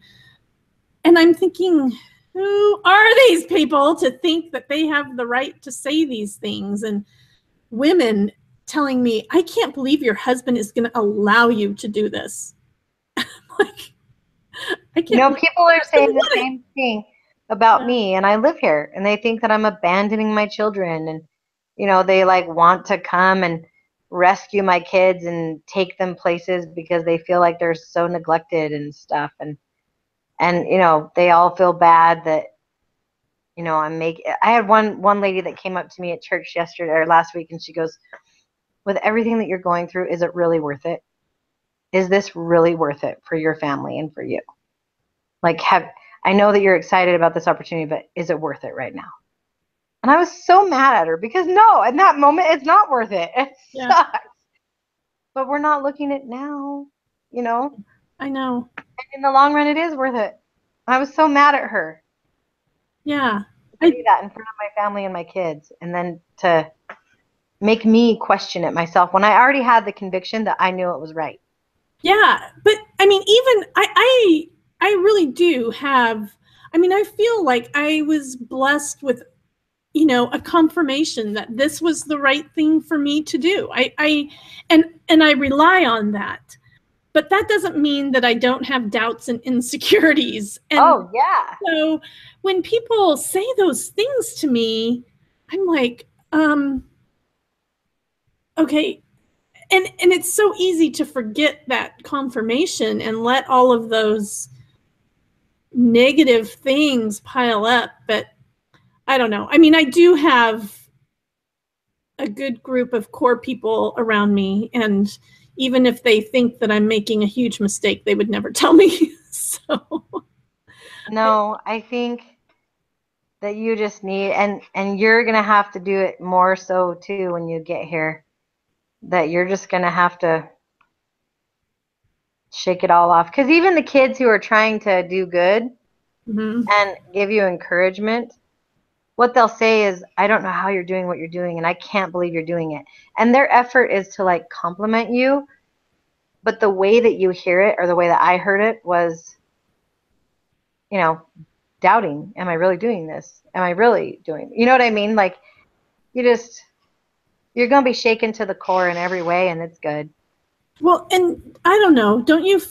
I'm thinking, who are these people to think that they have the right to say these things? And women telling me, I can't believe your husband is going to allow you to do this. Like, I can't. People are saying the same thing about me, and I live here, and they think that I'm abandoning my children, and they like want to come and rescue my kids and take them places because they feel like they're so neglected and stuff, and they all feel bad that I had one lady that came up to me at church yesterday or last week, and she goes, with everything that you're going through, is it really worth it? Is this really worth it for your family and for you? Like, I know that you're excited about this opportunity, but is it worth it right now? And I was so mad at her because no, in that moment, it's not worth it. It sucks. But we're not looking at now, you know? I know. And in the long run, it is worth it. I was so mad at her. Yeah. To do that in front of my family and my kids, and then to make me question it myself when I already had the conviction that I knew it was right. Yeah, but I mean, even I really do have. I mean, I feel like I was blessed with, you know, a confirmation that this was the right thing for me to do. And I rely on that. But that doesn't mean that I don't have doubts and insecurities. And oh yeah. so when people say those things to me, I'm like, okay. And it's so easy to forget that confirmation and let all of those negative things pile up. But I don't know. I mean, I do have a good group of core people around me, and even if they think that I'm making a huge mistake, they would never tell me. So no, I think that you just need, and you're gonna have to do it more so too when you get here, that you're just gonna have to shake it all off, because even the kids who are trying to do good and give you encouragement, what they'll say is, I don't know how you're doing what you're doing, and I can't believe you're doing it. And their effort is to like compliment you, but the way that you hear it, or the way that I heard it, was, you know, doubting. Am I really doing this? Am I really doing, you know what I mean? Like, you're going to be shaken to the core in every way, and it's good. well, and I don't know, don't you